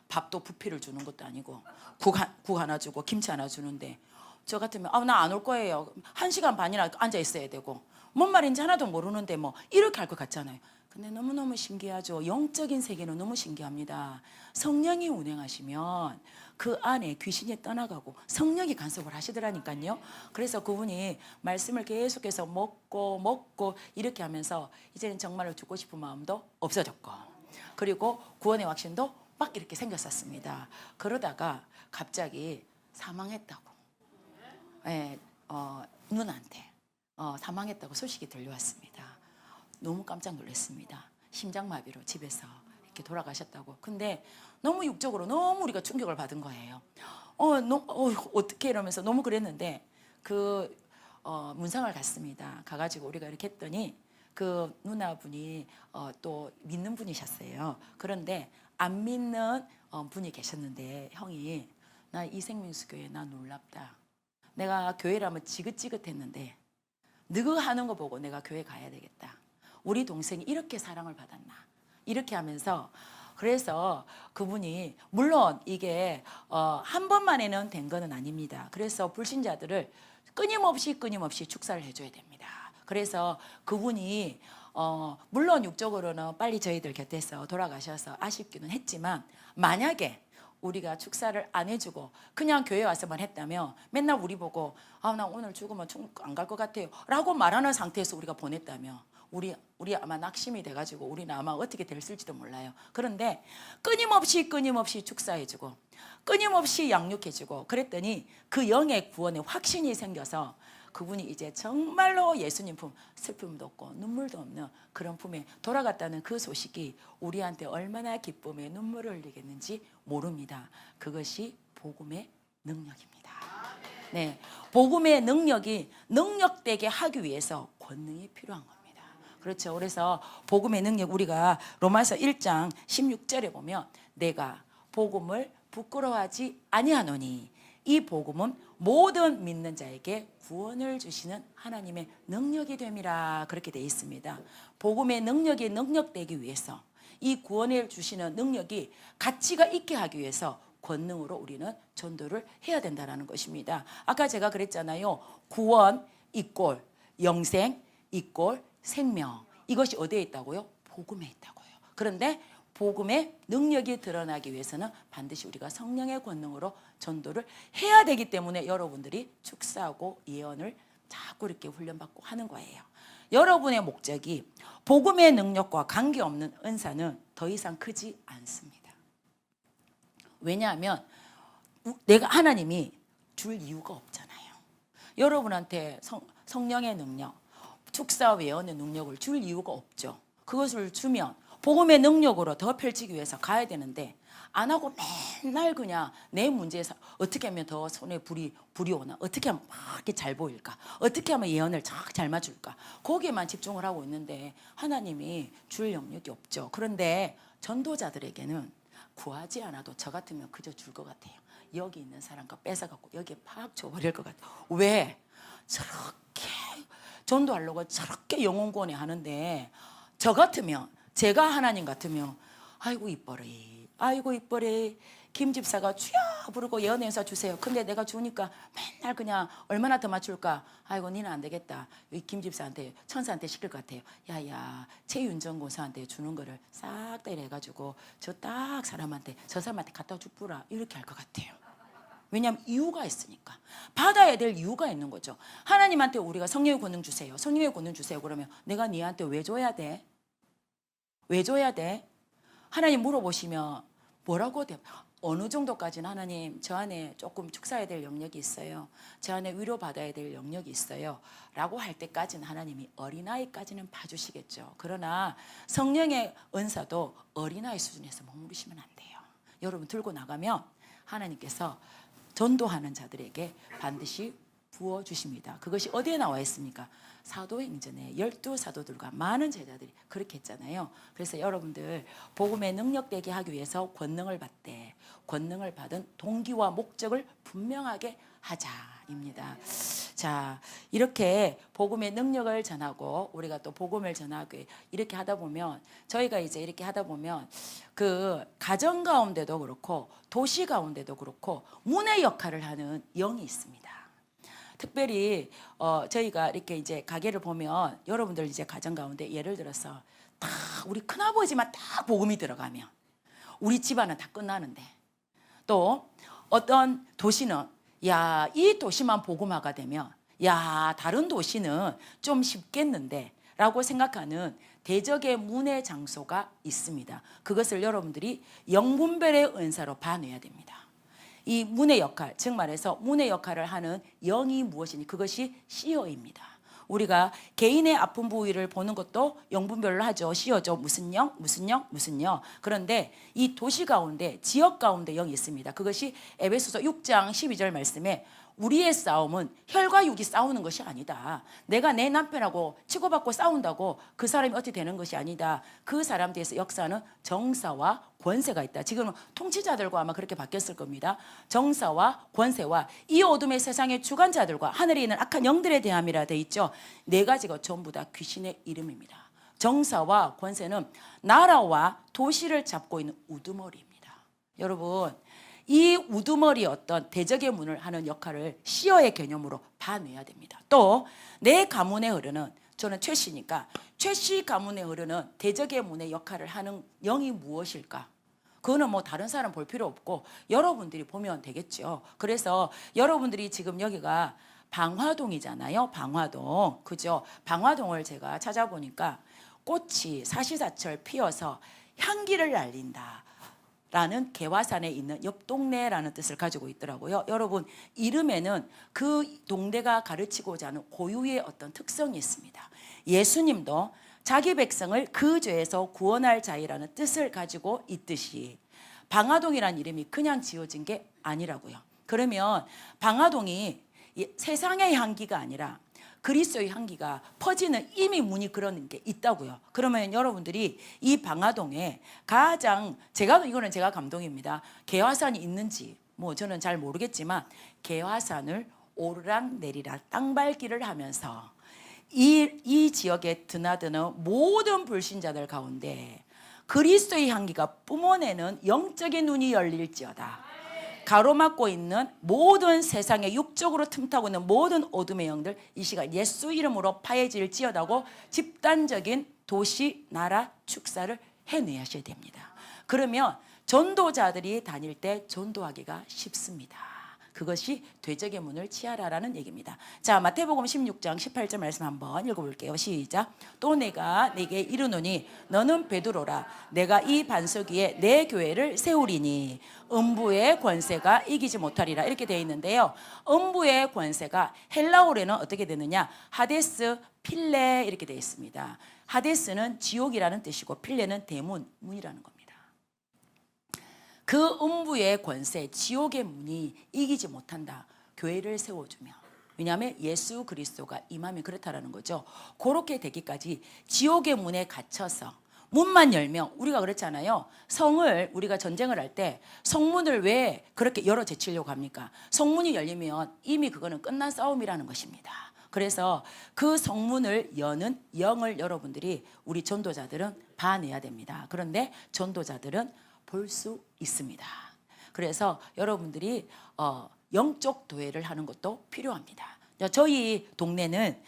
밥도 부피를 주는 것도 아니고 국 하나 주고 김치 하나 주는데, 저 같으면 나 안 올 거예요. 1시간 반이나 앉아 있어야 되고 뭔 말인지 하나도 모르는데 이렇게 할 것 같잖아요. 근데 너무너무 신기하죠. 영적인 세계는 너무 신기합니다. 성령이 운행하시면 그 안에 귀신이 떠나가고 성령이 간섭을 하시더라니까요. 그래서 그분이 말씀을 계속해서 먹고 이렇게 하면서 이제는 정말로 죽고 싶은 마음도 없어졌고, 그리고 구원의 확신도 막 이렇게 생겼었습니다. 그러다가 갑자기 사망했다고, 누나한테 사망했다고 소식이 들려왔습니다. 너무 깜짝 놀랐습니다. 심장마비로 집에서 이렇게 돌아가셨다고. 근데 너무 육적으로 너무 우리가 충격을 받은 거예요. 어떻게 이러면서 너무 그랬는데 문상을 갔습니다. 가가지고 우리가 이렇게 했더니 그 누나분이 또 믿는 분이셨어요. 그런데 안 믿는 분이 계셨는데, 형이 나 이 생명수교회 나 놀랍다. 내가 교회라면 지긋지긋했는데 너가 하는 거 보고 내가 교회 가야 되겠다. 우리 동생이 이렇게 사랑을 받았나, 이렇게 하면서. 그래서 그분이, 물론 이게 한 번만에는 된 거는 아닙니다. 그래서 불신자들을 끊임없이 축사를 해줘야 됩니다. 그래서 그분이 물론 육적으로는 빨리 저희들 곁에서 돌아가셔서 아쉽기는 했지만, 만약에 우리가 축사를 안 해주고 그냥 교회 와서만 했다면 맨날 우리 보고 나 오늘 죽으면 천국 안 갈 것 같아요 라고 말하는 상태에서 우리가 보냈다면 우리 아마 낙심이 돼가지고 우리는 아마 어떻게 됐을지도 몰라요. 그런데 끊임없이 축사해주고 끊임없이 양육해주고 그랬더니 그 영의 구원에 확신이 생겨서 그분이 이제 정말로 예수님 품, 슬픔도 없고 눈물도 없는 그런 품에 돌아갔다는 그 소식이 우리한테 얼마나 기쁨의 눈물을 흘리겠는지 모릅니다. 그것이 복음의 능력입니다. 네, 복음의 능력이 능력되게 하기 위해서 권능이 필요한 겁니다. 그렇죠. 그래서 복음의 능력, 우리가 로마서 1장 16절에 보면 내가 복음을 부끄러워하지 아니하노니 이 복음은 모든 믿는 자에게 구원을 주시는 하나님의 능력이 됨이라, 그렇게 되어 있습니다. 복음의 능력이 능력되기 위해서, 이 구원을 주시는 능력이 가치가 있게 하기 위해서 권능으로 우리는 전도를 해야 된다는 것입니다. 아까 제가 그랬잖아요. 구원 이꼴 영생 이꼴 생명, 이것이 어디에 있다고요? 복음에 있다고요. 그런데 복음의 능력이 드러나기 위해서는 반드시 우리가 성령의 권능으로 전도를 해야 되기 때문에 여러분들이 축사하고 예언을 자꾸 이렇게 훈련받고 하는 거예요. 여러분의 목적이 복음의 능력과 관계없는 은사는 더 이상 크지 않습니다. 왜냐하면 내가 하나님이 줄 이유가 없잖아요. 여러분한테 성령의 능력, 축사와 예언의 능력을 줄 이유가 없죠. 그것을 주면 복음의 능력으로 더 펼치기 위해서 가야 되는데 안 하고 맨날 그냥 내 문제에서 어떻게 하면 더 손에 불이 오나, 어떻게 하면 막 이렇게 잘 보일까, 어떻게 하면 예언을 잘 맞을까, 거기에만 집중을 하고 있는데 하나님이 줄 영역이 없죠. 그런데 전도자들에게는 구하지 않아도 저 같으면 그저 줄 것 같아요. 여기 있는 사람 거 뺏어갖고 여기에 팍 줘버릴 것 같아요. 왜? 저렇게 전도하려고 저렇게 영혼구원에 하는데 저 같으면 제가 하나님 같으면 아이고 이뻐래, 아이고 이뻐래, 김 집사가 주여 부르고 예언행사 주세요. 근데 내가 주니까 맨날 그냥 얼마나 더 맞출까? 아이고 니는 안 되겠다. 김 집사한테, 천사한테 시킬 것 같아요. 야야, 최윤정 고사한테 주는 거를 싹 다 이래가지고 저 딱 사람한테, 저 사람한테 갖다 주뿌라, 이렇게 할 것 같아요. 왜냐하면 이유가 있으니까. 받아야 될 이유가 있는 거죠. 하나님한테 우리가 성령의 권능 주세요, 성령의 권능 주세요 그러면 내가 니한테 왜 줘야 돼? 왜 줘야 돼? 하나님 물어보시면 뭐라고 돼? 어느 정도까지는 하나님 저 안에 조금 축사해야 될 영역이 있어요, 저 안에 위로받아야 될 영역이 있어요 라고 할 때까지는 하나님이 어린아이까지는 봐주시겠죠. 그러나 성령의 은사도 어린아이 수준에서 머무르시면 안 돼요. 여러분 들고 나가면 하나님께서 전도하는 자들에게 반드시 부어주십니다. 그것이 어디에 나와 있습니까? 사도행전에 12사도들과 많은 제자들이 그렇게 했잖아요. 그래서 여러분들 복음의 능력되게 하기 위해서 권능을 받되 권능을 받은 동기와 목적을 분명하게 하자입니다. 자, 이렇게 복음의 능력을 전하고 우리가 또 복음을 전하고 이렇게 하다 보면, 저희가 이제 이렇게 하다 보면 그 가정 가운데도 그렇고 도시 가운데도 그렇고 문의 역할을 하는 영이 있습니다. 특별히 저희가 이렇게 이제 가게를 보면 여러분들 이제 가정 가운데 예를 들어서 딱 우리 큰아버지만 딱 복음이 들어가면 우리 집안은 다 끝나는데, 또 어떤 도시는 야, 이 도시만 복음화가 되면 야, 다른 도시는 좀 쉽겠는데 라고 생각하는 대적의 문의 장소가 있습니다. 그것을 여러분들이 영분별의 은사로 봐내야 됩니다. 이 문의 역할, 즉 말해서 문의 역할을 하는 영이 무엇이니 그것이 시어입니다. 우리가 개인의 아픈 부위를 보는 것도 영분별로 하죠. 시어죠. 무슨 영, 무슨 영, 무슨 영. 그런데 이 도시 가운데, 지역 가운데 영이 있습니다. 그것이 에베소서 6장 12절 말씀에 우리의 싸움은 혈과 육이 싸우는 것이 아니다. 내가 내 남편하고 치고받고 싸운다고 그 사람이 어떻게 되는 것이 아니다. 그 사람 뒤에서 역사는 정사와 권세가 있다. 지금은 통치자들과 아마 그렇게 바뀌었을 겁니다. 정사와 권세와 이 어둠의 세상의 주관자들과 하늘에 있는 악한 영들에 대함이라 돼 있죠. 네 가지가 전부 다 귀신의 이름입니다. 정사와 권세는 나라와 도시를 잡고 있는 우두머리입니다. 여러분, 이 우두머리 어떤 대적의 문을 하는 역할을 시어의 개념으로 봐내야 됩니다. 또 내 가문에 흐르는, 저는 최씨니까 최씨 가문에 흐르는 대적의 문의 역할을 하는 영이 무엇일까? 그거는 뭐 다른 사람 볼 필요 없고 여러분들이 보면 되겠죠. 그래서 여러분들이 지금 여기가 방화동이잖아요. 방화동. 그죠? 방화동을 제가 찾아보니까 꽃이 사시사철 피어서 향기를 날린다 라는 개화산에 있는 옆 동네라는 뜻을 가지고 있더라고요. 여러분, 이름에는 그 동네가 가르치고자 하는 고유의 어떤 특성이 있습니다. 예수님도 자기 백성을 그 죄에서 구원할 자이라는 뜻을 가지고 있듯이 방화동이라는 이름이 그냥 지어진 게 아니라고요. 그러면 방화동이 세상의 향기가 아니라 그리스도의 향기가 퍼지는 이미 문이 그런 게 있다고요. 그러면 여러분들이 이 방화동에 가장, 이거는 제가 감동입니다. 개화산이 있는지 뭐 저는 잘 모르겠지만 개화산을 오르락 내리락 땅밟기를 하면서 이 지역에 드나드는 모든 불신자들 가운데 그리스도의 향기가 뿜어내는 영적인 눈이 열릴지어다. 가로막고 있는 모든 세상에 육적으로 틈타고 있는 모든 어둠의 영들 이 시간 예수 이름으로 파해질지어다고 집단적인 도시, 나라 축사를 해내셔야 됩니다. 그러면 전도자들이 다닐 때 전도하기가 쉽습니다. 그것이 대적의 문을 치하라라는 얘기입니다. 자, 마태복음 16장 18절 말씀 한번 읽어볼게요. 시작. 또 내가 네게 이르노니 너는 베드로라. 내가 이 반석 위에 내 교회를 세우리니 음부의 권세가 이기지 못하리라. 이렇게 되어 있는데요. 음부의 권세가 헬라어로는 어떻게 되느냐? 하데스, 필레 이렇게 되어 있습니다. 하데스는 지옥이라는 뜻이고 필레는 대문, 문이라는 겁니다. 그 음부의 권세, 지옥의 문이 이기지 못한다. 교회를 세워주면. 왜냐하면 예수 그리스도가 임하면 그렇다라는 거죠. 그렇게 되기까지 지옥의 문에 갇혀서 문만 열면, 우리가 그렇잖아요. 성을 우리가 전쟁을 할 때 성문을 왜 그렇게 열어 제치려고 합니까? 성문이 열리면 이미 그거는 끝난 싸움이라는 것입니다. 그래서 그 성문을 여는 영을 여러분들이, 우리 전도자들은 봐내야 됩니다. 그런데 전도자들은 볼 수 있습니다. 그래서 여러분들이 영적 도회를 하는 것도 필요합니다. 저희 동네는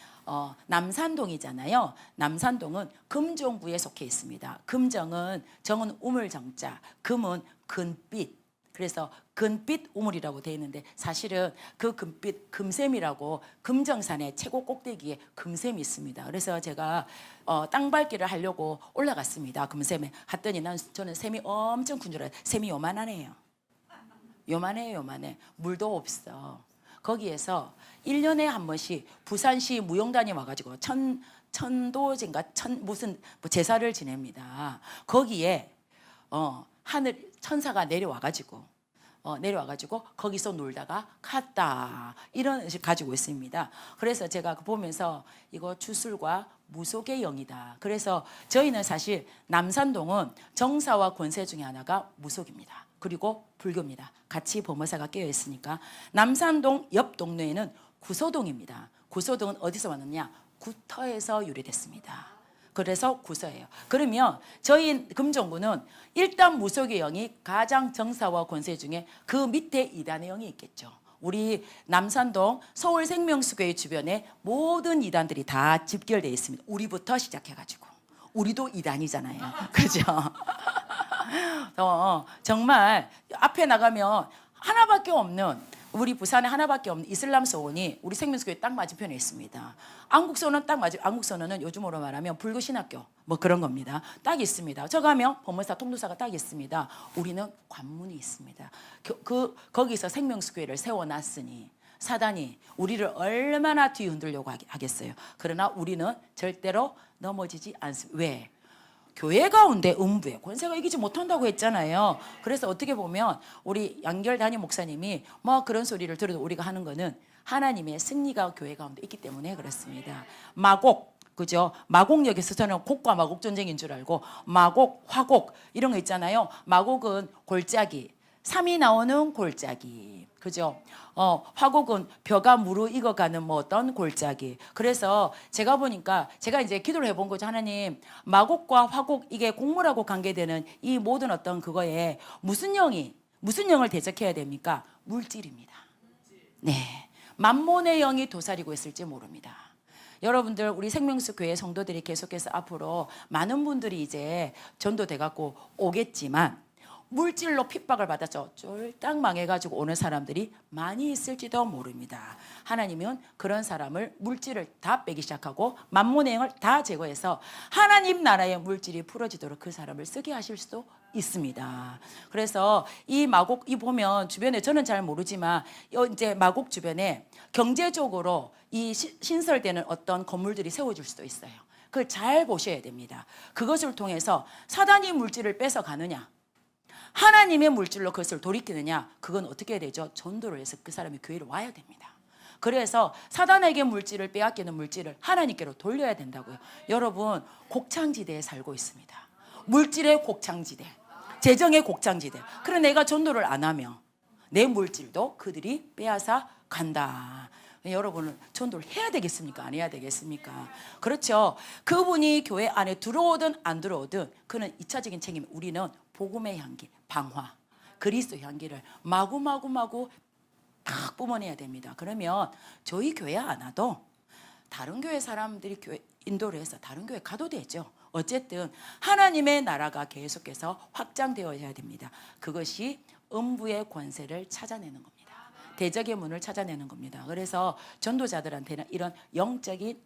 남산동이잖아요. 남산동은 금정구에 속해 있습니다. 금정은 정은 우물정자, 금은 금빛. 그래서 금빛 우물이라고 되어 있는데 사실은 그 금빛 금샘이라고 금정산의 최고 꼭대기에 금샘이 있습니다. 그래서 제가 땅밟기를 하려고 올라갔습니다. 금샘에 갔더니 저는 샘이 엄청 큰 줄 알아요. 샘이 요만하네요. 요만해. 물도 없어. 거기에서 1년에 한 번씩 부산시 무용단이 와가지고 천도제인가 무슨 제사를 지냅니다. 거기에 하늘 천사가 내려와가지고 거기서 놀다가 갔다 이런 식 가지고 있습니다. 그래서 제가 보면서 이거 주술과 무속의 영이다. 그래서 저희는 사실 남산동은 정사와 권세 중에 하나가 무속입니다. 그리고 불교입니다. 같이 범어사가 깨어 있으니까. 남산동 옆 동네에는 구소동입니다. 구소동은 어디서 왔느냐? 구터에서 유래됐습니다. 그래서 구서예요. 그러면 저희 금정구는 일단 무속의 영이 가장 정사와 권세 중에 그 밑에 이단의 영이 있겠죠. 우리 남산동 서울생명수교회 주변에 모든 이단들이 다 집결되어 있습니다. 우리부터 시작해가지고. 우리도 이단이잖아요. 그죠? 정말 앞에 나가면 하나밖에 없는, 우리 부산에 하나밖에 없는 이슬람 소원이 우리 생명수교회 딱 맞은편에 있습니다. 안국소는 안국소는 요즘으로 말하면 불교 신학교 뭐 그런 겁니다. 딱 있습니다. 저 가면 법무사 통도사가 딱 있습니다. 우리는 관문이 있습니다. 거기서 생명수교회를 세워놨으니 사단이 우리를 얼마나 뒤흔들려고 하겠어요. 그러나 우리는 절대로 넘어지지 않습니다. 왜? 교회 가운데 음부에 권세가 이기지 못한다고 했잖아요. 그래서 어떻게 보면 우리 양결 담임 목사님이 뭐 그런 소리를 들어도 우리가 하는 거는 하나님의 승리가 교회 가운데 있기 때문에 그렇습니다. 마곡, 그죠? 마곡역에서 저는 곡과 마곡 전쟁인 줄 알고 마곡, 화곡 이런 거 있잖아요. 마곡은 골짜기, 삼이 나오는 골짜기, 그죠? 화곡은 벼가 무르익어가는 뭐 어떤 골짜기. 그래서 제가 보니까 제가 이제 기도를 해본 거죠. 하나님, 마곡과 화곡 이게 곡물하고 관계되는 이 모든 어떤 그거에 무슨 영을 대적해야 됩니까? 물질입니다. 네, 만몬의 영이 도사리고 있을지 모릅니다. 여러분들 우리 생명수 교회 성도들이 계속해서 앞으로 많은 분들이 이제 전도돼 갖고 오겠지만 물질로 핍박을 받아서 쫄딱 망해가지고 오는 사람들이 많이 있을지도 모릅니다. 하나님은 그런 사람을 물질을 다 빼기 시작하고 만몬의 영을 다 제거해서 하나님 나라의 물질이 풀어지도록 그 사람을 쓰게 하실 수도 있습니다. 그래서 이 마곡 이 보면 주변에 저는 잘 모르지만 이제 마곡 주변에 경제적으로 이 신설되는 어떤 건물들이 세워질 수도 있어요. 그걸 잘 보셔야 됩니다. 그것을 통해서 사단이 물질을 뺏어 가느냐? 하나님의 물질로 그것을 돌이키느냐? 그건 어떻게 해야 되죠? 전도를 해서 그 사람이 교회로 와야 됩니다. 그래서 사단에게 물질을 빼앗기는 물질을 하나님께로 돌려야 된다고요. 여러분 곡창지대에 살고 있습니다. 물질의 곡창지대, 재정의 곡창지대. 그래 내가 전도를 안 하면 내 물질도 그들이 빼앗아 간다. 여러분은 전도를 해야 되겠습니까? 안 해야 되겠습니까? 그렇죠. 그분이 교회 안에 들어오든 안 들어오든 그는 2차적인 책임. 우리는 복음의 향기, 방화, 그리스도 향기를 마구 딱 뿜어내야 됩니다. 그러면 저희 교회 안 와도 다른 교회 사람들이 교회 인도를 해서 다른 교회 가도 되죠. 어쨌든 하나님의 나라가 계속해서 확장되어야 됩니다. 그것이 음부의 권세를 찾아내는 겁니다. 대적의 문을 찾아내는 겁니다. 그래서 전도자들한테는 이런 영적인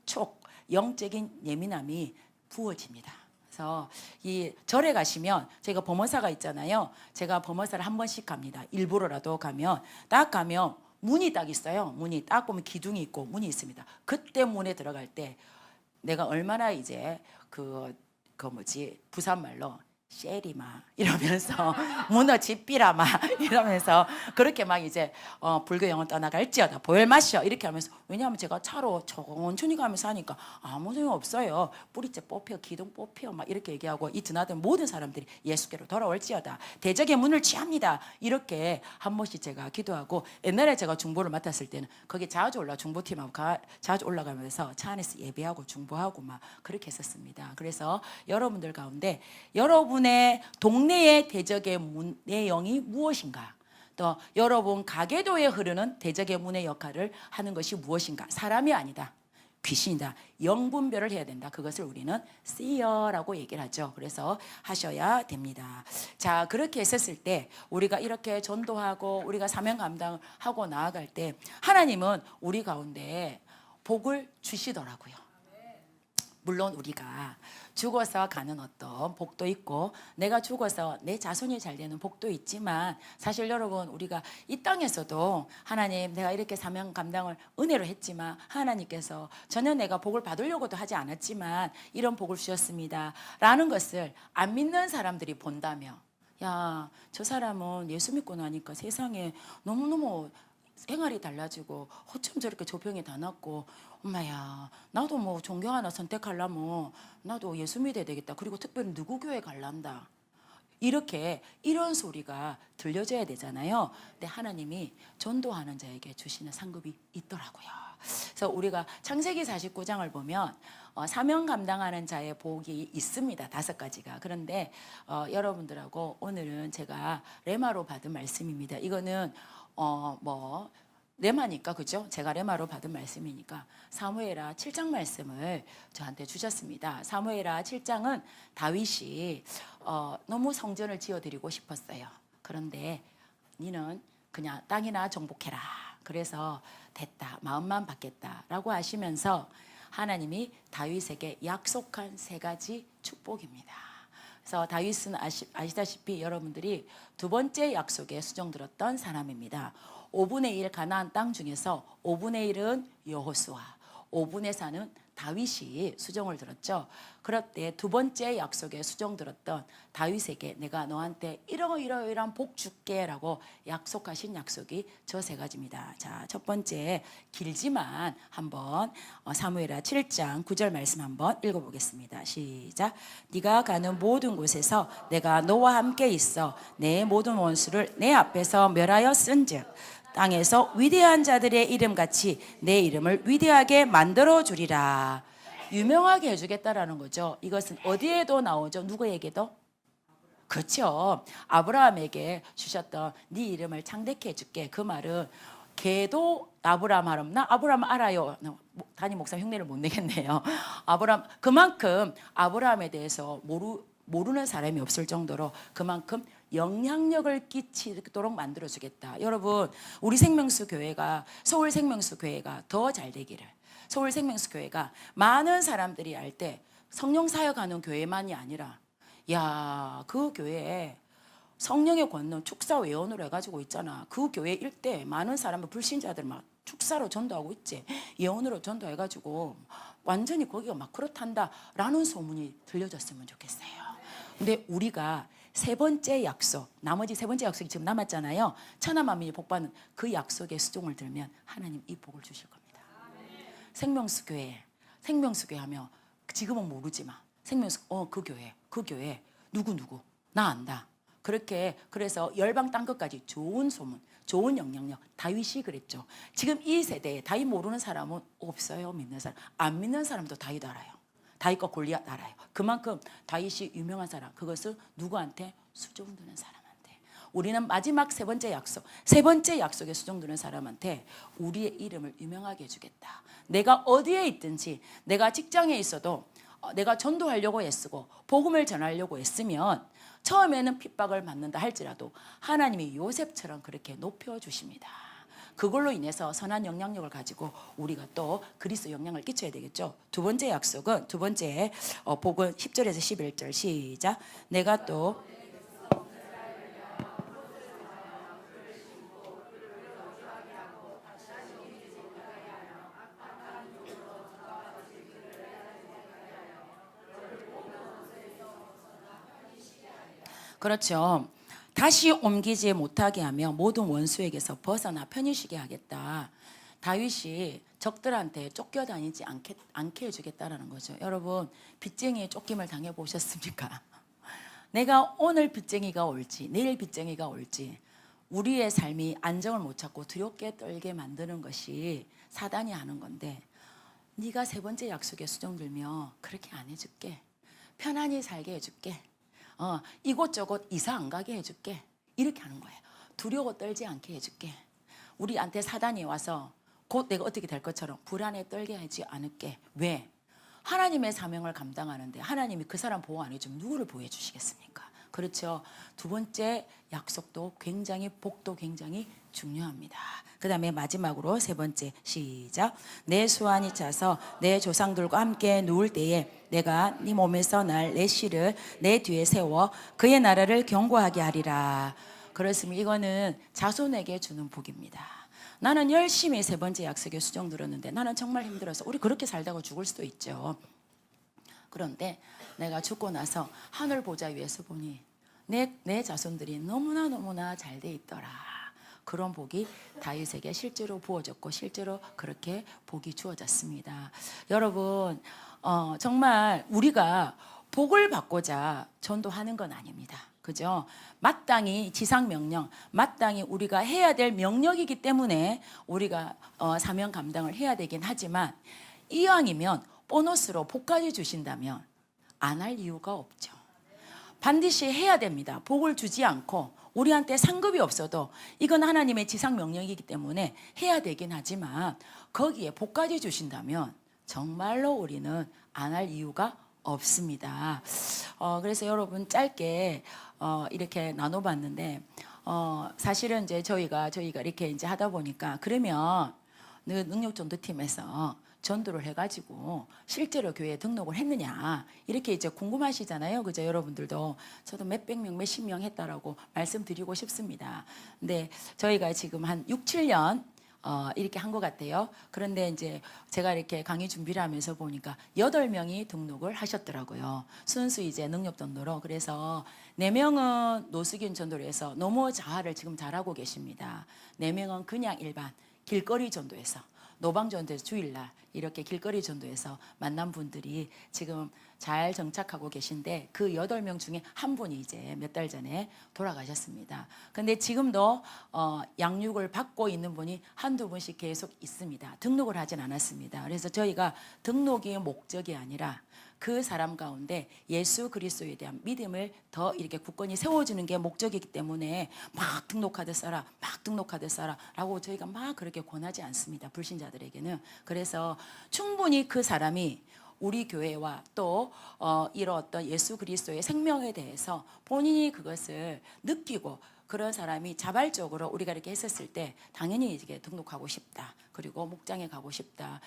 영적인 예민함이 부어집니다. 그래서 이 절에 가시면 제가 범어사가 있잖아요. 제가 범어사를 한 번씩 갑니다. 일부러라도 가면 딱 가면 문이 딱 있어요. 문이 딱 보면 기둥이 있고 문이 있습니다. 그때 문에 들어갈 때 내가 얼마나 이제 부산말로 쉐리마 이러면서 문어 집비라마 이러면서 그렇게 막 이제 불교 영혼 떠나갈지어다 보혈 마셔 이렇게 하면서, 왜냐하면 제가 차로 천천히 가면서 하니까 아무 소용 없어요. 뿌리째 뽑혀 기둥 뽑혀 막 이렇게 얘기하고, 이 드나든 모든 사람들이 예수께로 돌아올지어다, 대적의 문을 취합니다 이렇게 한 번씩 제가 기도하고, 옛날에 제가 중보를 맡았을 때는 거기 자주 중보팀하고 자주 올라가면서 차 안에서 예배하고 중보하고 막 그렇게 했었습니다. 그래서 여러분들 가운데 여러분의 동네의 대적의 문의 영이 무엇인가, 또 여러분 가계도에 흐르는 대적의 문의 역할을 하는 것이 무엇인가. 사람이 아니다, 귀신이다. 영분별을 해야 된다. 그것을 우리는 seer라고 얘기를 하죠. 그래서 하셔야 됩니다. 자, 그렇게 했었을 때 우리가 이렇게 전도하고 우리가 사명 감당을 하고 나아갈 때 하나님은 우리 가운데 복을 주시더라고요. 물론 우리가 죽어서 가는 어떤 복도 있고, 내가 죽어서 내 자손이 잘 되는 복도 있지만, 사실 여러분 우리가 이 땅에서도 하나님 내가 이렇게 사명 감당을 은혜로 했지만 하나님께서 전혀 내가 복을 받으려고도 하지 않았지만 이런 복을 주셨습니다 라는 것을 안 믿는 사람들이 본다며, 야, 저 사람은 예수 믿고 나니까 세상에 너무너무 생활이 달라지고 어쩜 저렇게 조병이 다 났고, 엄마야 나도 뭐 종교 하나 선택하려면 나도 예수 믿어야 되겠다, 그리고 특별히 누구 교회 갈란다, 이렇게 이런 소리가 들려져야 되잖아요. 근데 하나님이 전도하는 자에게 주시는 상급이 있더라고요. 그래서 우리가 창세기 49장을 보면 사명 감당하는 자의 복이 있습니다. 5가지가. 그런데 여러분들하고 오늘은 제가 레마로 받은 말씀입니다. 이거는 레마니까, 그죠? 제가 레마로 받은 말씀이니까 사무엘하 7장 말씀을 저한테 주셨습니다. 사무엘하 7장은 다윗이 너무 성전을 지어드리고 싶었어요. 그런데 니는 그냥 땅이나 정복해라, 그래서 됐다, 마음만 받겠다라고 하시면서 하나님이 다윗에게 약속한 3가지 축복입니다. 그래서 다윗은 아시다시피 여러분들이 2번째 약속에 수종들었던 사람입니다. 5분의 1 가나안 땅 중에서 5분의 1은 여호수아, 5분의 4는 다윗이 수종을 들었죠. 그럴 때 2번째 약속에 수종 들었던 다윗에게 내가 너한테 이러이러이러한 복 줄게 라고 약속하신 약속이 저 3가지입니다. 자, 첫 번째, 길지만 한번 사무엘하 7장 9절 말씀 한번 읽어보겠습니다. 시작. 네가 가는 모든 곳에서 내가 너와 함께 있어 내 모든 원수를 내 앞에서 멸하여 쓴즉 땅에서 위대한 자들의 이름같이 내 이름을 위대하게 만들어 주리라. 유명하게 해주겠다라는 거죠. 이것은 어디에도 나오죠? 누구에게도? 그렇죠. 아브라함에게 주셨던 네 이름을 창대케 해줄게. 그 말은 걔도 아브라함 하면 나 아브라함 알아요. 담임 목사 흉내를 못 내겠네요. 아브라함, 그만큼 아브라함에 대해서 모르는 사람이 없을 정도로 그만큼 영향력을 끼치도록 만들어주겠다. 여러분, 우리 생명수 교회가, 서울 생명수 교회가 더 잘 되기를, 서울 생명수 교회가 많은 사람들이 알 때 성령 사역하는 교회만이 아니라, 야, 그 교회에 성령의 권능 축사 외원으로 해가지고 있잖아. 그 교회 일대 많은 사람들, 불신자들 막 축사로 전도하고 있지, 예언으로 전도해가지고 완전히 거기가 막 그렇단다라는 소문이 들려졌으면 좋겠어요. 근데 우리가 3번째 약속, 나머지 3번째 약속이 지금 남았잖아요. 천하만민이 복받는 그 약속의 수종을 들면 하나님 이 복을 주실 겁니다. 생명수교회 하면 지금은 모르지만 생명수 그 교회 누구 나 안다. 그렇게, 그래서 열방 땅 끝까지 좋은 소문, 좋은 영향력. 다윗이 그랬죠. 지금 이 세대에 다윗 모르는 사람은 없어요. 믿는 사람, 안 믿는 사람도 다윗 알아요. 다윗과 골리앗 알아요. 그만큼 다윗이 유명한 사람, 그것을 누구한테? 수종드는 사람한테. 우리는 마지막 3번째 약속, 3번째 약속에 수종드는 사람한테 우리의 이름을 유명하게 해주겠다. 내가 어디에 있든지, 내가 직장에 있어도 내가 전도하려고 애쓰고 복음을 전하려고 애쓰면 처음에는 핍박을 받는다 할지라도 하나님이 요셉처럼 그렇게 높여주십니다. 그걸로 인해서 선한 영향력을 가지고 우리가 또 그리스도 영향을 끼쳐야 되겠죠. 2번째 약속은, 2번째 복은 10절에서 11절 시작. 내가 또 그렇죠. 다시 옮기지 못하게 하며 모든 원수에게서 벗어나 편히 쉬게 하겠다. 다윗이 적들한테 쫓겨다니지 않게 해주겠다라는 거죠. 여러분, 빚쟁이의 쫓김을 당해보셨습니까? 내가 오늘 빚쟁이가 올지 내일 빚쟁이가 올지 우리의 삶이 안정을 못 찾고 두렵게 떨게 만드는 것이 사단이 하는 건데, 네가 세 번째 약속에 수정 들며 그렇게 안 해줄게. 편안히 살게 해줄게. 이곳저곳 이사 안 가게 해줄게. 이렇게 하는 거예요. 두려워 떨지 않게 해줄게. 우리한테 사단이 와서 곧 내가 어떻게 될 것처럼 불안에 떨게 하지 않을게. 왜? 하나님의 사명을 감당하는데 하나님이 그 사람 보호 안 해주면 누구를 보호해 주시겠습니까? 그렇죠. 두 번째 약속도 굉장히, 복도 굉장히 중요합니다. 그 다음에 마지막으로 세 번째, 시작. 내 수완이 차서 내 조상들과 함께 누울 때에 내가 네 몸에서 날 내 씨를 내 뒤에 세워 그의 나라를 견고하게 하리라. 그렇습니다. 이거는 자손에게 주는 복입니다. 나는 열심히 세 번째 약속에 수정 들었는데 나는 정말 힘들어서, 우리 그렇게 살다가 죽을 수도 있죠. 그런데 내가 죽고 나서 하늘 보좌 위에서 보니 내 자손들이 너무나 잘 돼 있더라. 그런 복이 다윗에게 실제로 부어졌고 실제로 그렇게 복이 주어졌습니다. 여러분, 정말 우리가 복을 받고자 전도하는 건 아닙니다. 그죠? 마땅히 지상명령, 마땅히 우리가 해야 될 명령이기 때문에 우리가 사명 감당을 해야 되긴 하지만, 이왕이면 보너스로 복까지 주신다면 안 할 이유가 없죠. 반드시 해야 됩니다. 복을 주지 않고 우리한테 상급이 없어도 이건 하나님의 지상명령이기 때문에 해야 되긴 하지만, 거기에 복까지 주신다면 정말로 우리는 안 할 이유가 없습니다. 그래서 여러분, 짧게 이렇게 나눠봤는데, 사실은 이제 저희가 이렇게 이제 하다 보니까, 그러면 능력전도팀에서 전도를 해가지고 실제로 교회에 등록을 했느냐, 이렇게 이제 궁금하시잖아요. 그죠? 여러분들도. 저도 몇백 명, 몇십 명 했다라고 말씀드리고 싶습니다. 근데 저희가 지금 한 6, 7년 이렇게 한 것 같아요. 그런데 이제 제가 이렇게 강의 준비를 하면서 보니까 8명이 등록을 하셨더라고요. 순수 이제 능력전도로. 그래서 4명은 노숙인 전도로 해서 노모 자활을 지금 잘하고 계십니다. 4명은 그냥 일반 길거리 전도에서, 노방 전도에서 주일날 이렇게 길거리 전도에서 만난 분들이 지금 잘 정착하고 계신데, 그 8명 중에 한 분이 이제 몇 달 전에 돌아가셨습니다. 근데 지금도 양육을 받고 있는 분이 한두 분씩 계속 있습니다. 등록을 하진 않았습니다. 그래서 저희가 등록이 목적이 아니라 그 사람 가운데 예수 그리스도에 대한 믿음을 더 이렇게 굳건히 세워주는 게 목적이기 때문에 막 등록하듯 살아, 막 등록하듯 살아 라고 저희가 막 그렇게 권하지 않습니다. 불신자들에게는. 그래서 충분히 그 사람이 우리 교회와 또 이런 어떤 예수 그리스도의 생명에 대해서 본인이 그것을 느끼고, 그런 사람이 자발적으로 우리가 이렇게 했었을 때 당연히 이게 등록하고 싶다, 그리고 목장에 가고 싶다.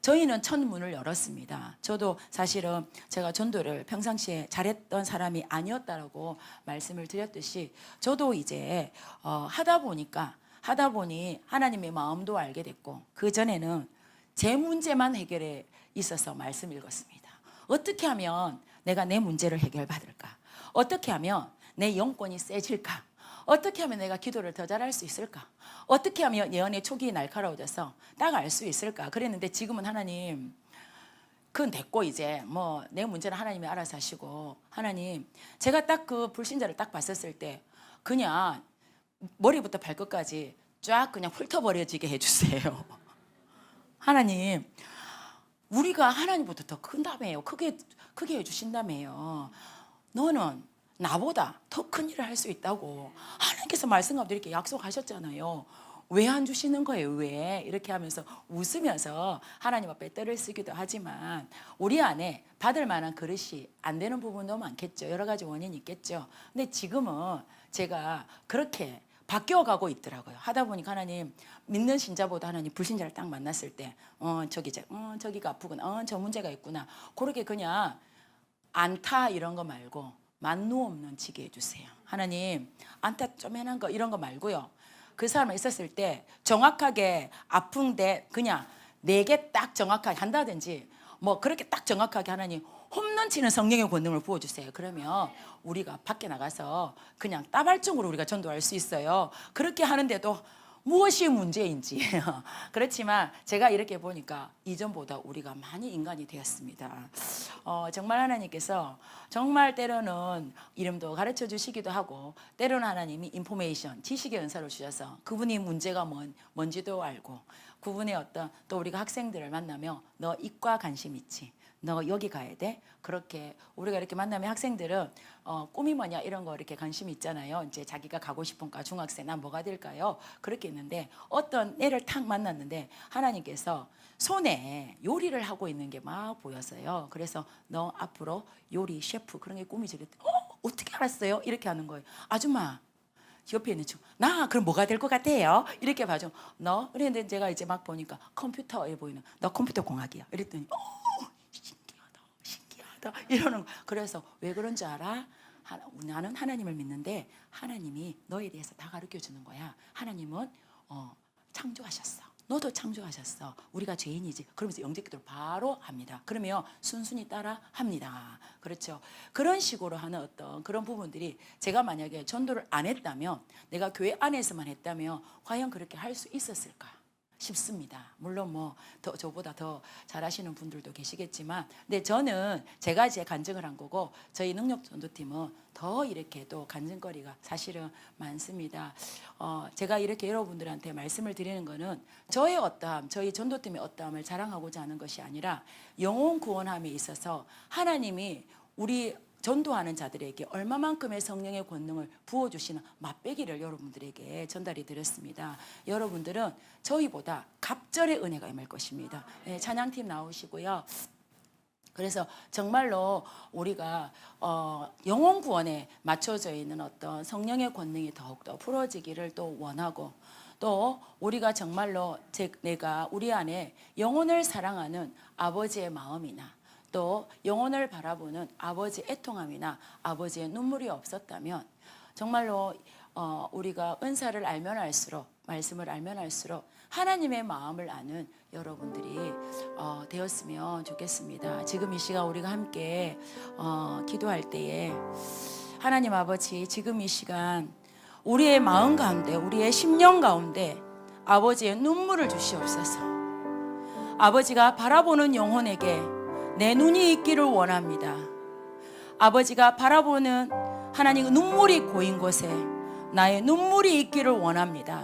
저희는 첫 문을 열었습니다. 저도 사실은 제가 전도를 평상시에 잘했던 사람이 아니었다라고 말씀을 드렸듯이, 저도 이제 하다 보니 하나님의 마음도 알게 됐고, 그 전에는 제 문제만 해결해 있어서 말씀 읽었습니다. 어떻게 하면 내가 내 문제를 해결받을까? 어떻게 하면 내 영권이 세질까? 어떻게 하면 내가 기도를 더 잘할 수 있을까? 어떻게 하면 예언의 촉이 날카로워져서 딱 알 수 있을까? 그랬는데 지금은 하나님, 그건 됐고 이제 뭐 내 문제는 하나님이 알아서 하시고, 하나님, 제가 딱 그 불신자를 딱 봤었을 때 그냥 머리부터 발끝까지 쫙 그냥 훑어버려지게 해주세요. 하나님, 우리가 하나님보다 더 큰다며요. 크게 해주신다며요. 너는 나보다 더 큰 일을 할 수 있다고 하나님께서 말씀 가운데 이렇게 약속하셨잖아요. 왜 안 주시는 거예요? 왜? 이렇게 하면서 웃으면서 하나님 앞에 떼를 쓰기도 하지만, 우리 안에 받을 만한 그릇이 안 되는 부분도 많겠죠. 여러 가지 원인이 있겠죠. 근데 지금은 제가 그렇게 바뀌어가고 있더라고요. 하다 보니까 하나님, 믿는 신자보다 하나님 불신자를 딱 만났을 때 저기가 아프구나, 저 문제가 있구나, 그렇게 그냥 안타 이런 거 말고 만루 없는 지게 해주세요. 하나님, 안타 쪼매난 거 이런 거 말고요, 그 사람이 있었을 때 정확하게 아픈데 그냥 내게 딱 정확하게 한다든지, 뭐 그렇게 딱 정확하게 하나님 홈런 치는 성령의 권능을 부어주세요. 그러면 우리가 밖에 나가서 그냥 따발적으로 우리가 전도할 수 있어요. 그렇게 하는데도 무엇이 문제인지 그렇지만 제가 이렇게 보니까 이전보다 우리가 많이 인간이 되었습니다. 정말 하나님께서 정말 때로는 이름도 가르쳐 주시기도 하고 때로는 하나님이 인포메이션 지식의 은사를 주셔서 그분이 문제가 뭔지도 알고 그분의 어떤 또 우리가 학생들을 만나며 너 이과 관심 있지? 너 여기 가야 돼? 그렇게 우리가 이렇게 만나면 학생들은 꿈이 뭐냐 이런 거 이렇게 관심이 있잖아요. 이제 자기가 가고 싶은 과 중학생 난 뭐가 될까요? 그렇게 있는데 어떤 애를 탁 만났는데 하나님께서 손에 요리를 하고 있는 게 막 보였어요. 그래서 너 앞으로 요리 셰프 그런 게 꿈이지. 어떻게 알았어요? 이렇게 하는 거예요. 아줌마 옆에 있는 친구 나 그럼 뭐가 될 것 같아요? 이렇게 봐줘. 너 그런데 제가 이제 막 보니까 컴퓨터에 보이는 너 컴퓨터 공학이야. 이랬더니 이러는 거. 그래서 왜 그런 줄 알아? 나는 하나님을 믿는데 하나님이 너에 대해서 다 가르쳐 주는 거야. 하나님은 창조하셨어. 너도 창조하셨어. 우리가 죄인이지. 그러면서 영접기도를 바로 합니다. 그러면 순순히 따라 합니다. 그렇죠. 그런 식으로 하는 어떤 그런 부분들이 제가 만약에 전도를 안 했다면 내가 교회 안에서만 했다면 과연 그렇게 할 수 있었을까? 싶습니다. 물론 저보다 더 잘하시는 분들도 계시겠지만, 근데 저는 제가 이제 간증을 한 거고 저희 능력전도팀은 더 이렇게 또 간증거리가 사실은 많습니다. 제가 이렇게 여러분들한테 말씀을 드리는 거는 저의 어떠함, 저희 전도팀의 어떠함을 자랑하고자 하는 것이 아니라 영혼 구원함에 있어서 하나님이 우리 전도하는 자들에게 얼마만큼의 성령의 권능을 부어주시는 맛배기를 여러분들에게 전달이 드렸습니다. 여러분들은 저희보다 갑절의 은혜가 임할 것입니다. 네, 찬양팀 나오시고요. 그래서 정말로 우리가 영혼 구원에 맞춰져 있는 어떤 성령의 권능이 더욱더 풀어지기를 또 원하고 또 우리가 정말로 내가 우리 안에 영혼을 사랑하는 아버지의 마음이나 또 영혼을 바라보는 아버지의 애통함이나 아버지의 눈물이 없었다면 정말로 우리가 은사를 알면 알수록 말씀을 알면 알수록 하나님의 마음을 아는 여러분들이 되었으면 좋겠습니다. 지금 이 시간 우리가 함께 기도할 때에 하나님 아버지 지금 이 시간 우리의 마음 가운데 우리의 심령 가운데 아버지의 눈물을 주시옵소서. 아버지가 바라보는 영혼에게 내 눈이 있기를 원합니다. 아버지가 바라보는 하나님 눈물이 고인 곳에 나의 눈물이 있기를 원합니다.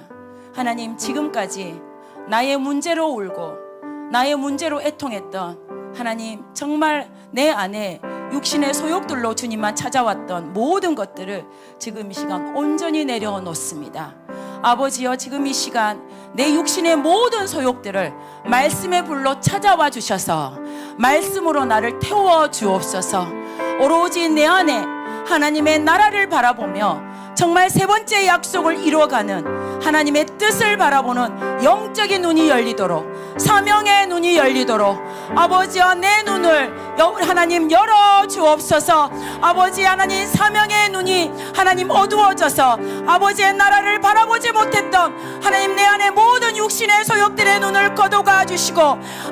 하나님 지금까지 나의 문제로 울고 나의 문제로 애통했던 하나님 정말 내 안에 육신의 소욕들로 주님만 찾아왔던 모든 것들을 지금 이 시간 온전히 내려놓습니다. 아버지여 지금 이 시간 내 육신의 모든 소욕들을 말씀의 불로 찾아와 주셔서 말씀으로 나를 태워 주옵소서. 오로지 내 안에 하나님의 나라를 바라보며 정말 세 번째 약속을 이루어가는 하나님의 뜻을 바라보는 영적인 눈이 열리도록 사명의 눈이 열리도록 아버지와 내 눈을 하나님 열어 주옵소서. 아버지 하나님 사명의 눈이 하나님 어두워져서 아버지의 나라를 바라보지 못했던 하나님 내 안에 모든 육신의 소욕들의 눈을 거둬가 주시고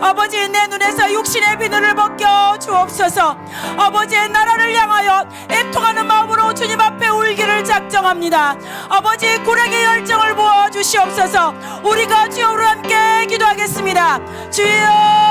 아버지 내 눈에서 육신의 비늘을 벗겨 주옵소서. 아버지의 나라를 향하여 애통하는 마음으로 주님 앞에 울기를 작정합니다. 아버지 구령의 열정을 부어 주시옵소서. 우리가 주여로 함께 기도하겠습니다. 주여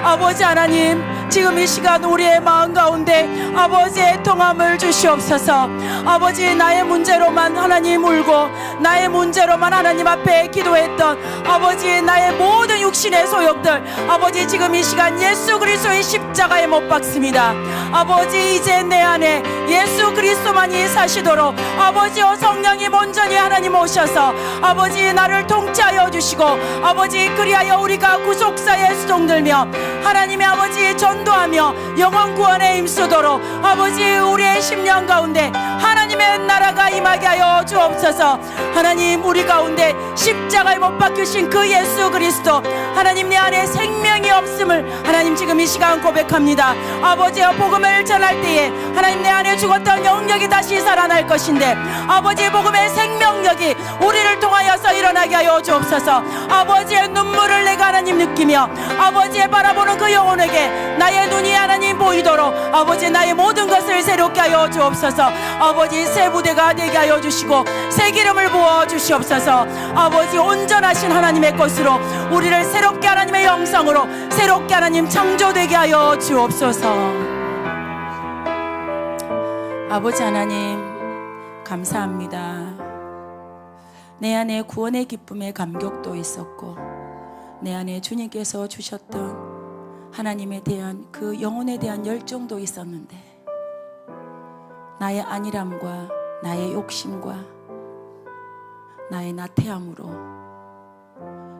아버지 하나님 지금 이 시간 우리의 마음 가운데 아버지의 애통함을 주시옵소서. 아버지 나의 문제로만 하나님 울고 나의 문제로만 하나님 앞에 기도했던 아버지 나의 모든 육신의 소욕들 아버지 지금 이 시간 예수 그리스도의 십자가에 못 박습니다. 아버지 이제 내 안에 예수 그리스도만이 사시도록 아버지여 성령님 온전히 하나님 오셔서 아버지 나를 통치하여 주시고 아버지 그리하여 우리가 구속사에 수종들며 하나님의 아버지 전도하며 영혼 구원에 힘쓰도록 아버지 우리의 심령 가운데 하나님의 나라가 임하 일어나게 하여 주옵소서. 하나님, 우리 가운데 십자가에 못 박히신 그 예수 그리스도, 하나님 내 안에 생명이 없음을 하나님 지금 이 시간 고백합니다. 아버지의 복음을 전할 때에 하나님 내 안에 죽었던 영역이 다시 살아날 것인데, 아버지의 복음의 생명력이 우리를 통하여서 일어나게 하여 주옵소서. 아버지의 눈물을 내가 하나님 느끼며 아버지의 바라보는 그 영혼에게 나의 눈이 하나님 보이도록 아버지 나의 모든 것을 새롭게 하여 주옵소서. 아버지 새 부대가 되게 하여 주시고 새 기름을 부어 주시옵소서. 아버지 온전하신 하나님의 것으로 우리를 새롭게 하나님의 형상으로 새롭게 하나님 창조되게 하여 주옵소서. 아버지 하나님 감사합니다. 내 안에 구원의 기쁨의 감격도 있었고 내 안에 주님께서 주셨던 하나님에 대한 그 영혼에 대한 열정도 있었는데, 나의 안일함과 나의 욕심과 나의 나태함으로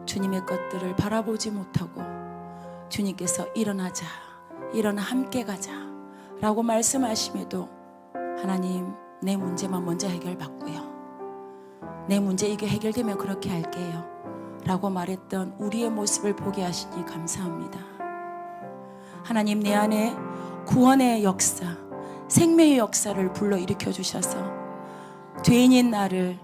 주님의 것들을 바라보지 못하고 주님께서 일어나자, 일어나 함께 가자 라고 말씀하심에도 하나님 내 문제만 먼저 해결받고요, 내 문제 이게 해결되면 그렇게 할게요 라고 말했던 우리의 모습을 보게 하시니 감사합니다. 하나님 내 안에 구원의 역사, 생명의 역사를 불러일으켜 주셔서 죄인인 나를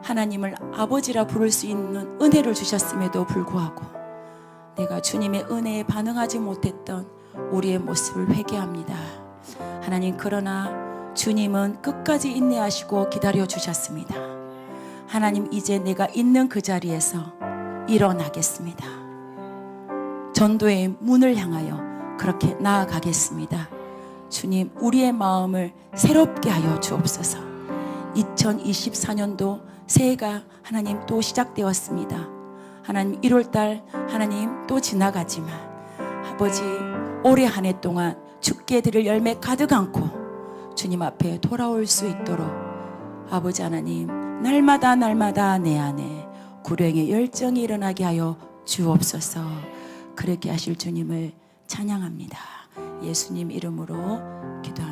하나님을 아버지라 부를 수 있는 은혜를 주셨음에도 불구하고 내가 주님의 은혜에 반응하지 못했던 우리의 모습을 회개합니다. 하나님, 그러나 주님은 끝까지 인내하시고 기다려 주셨습니다. 하나님, 이제 내가 있는 그 자리에서 일어나겠습니다. 전도의 문을 향하여 그렇게 나아가겠습니다. 주님, 우리의 마음을 새롭게 하여 주옵소서. 2024년도 새해가 하나님 또 시작되었습니다. 하나님 1월달 하나님 또 지나가지만 아버지 올해 한 해 동안 주께 드릴 열매 가득 안고 주님 앞에 돌아올 수 있도록 아버지 하나님 날마다 날마다 내 안에 구령의 열정이 일어나게 하여 주옵소서. 그렇게 하실 주님을 찬양합니다. 예수님 이름으로 기도합니다.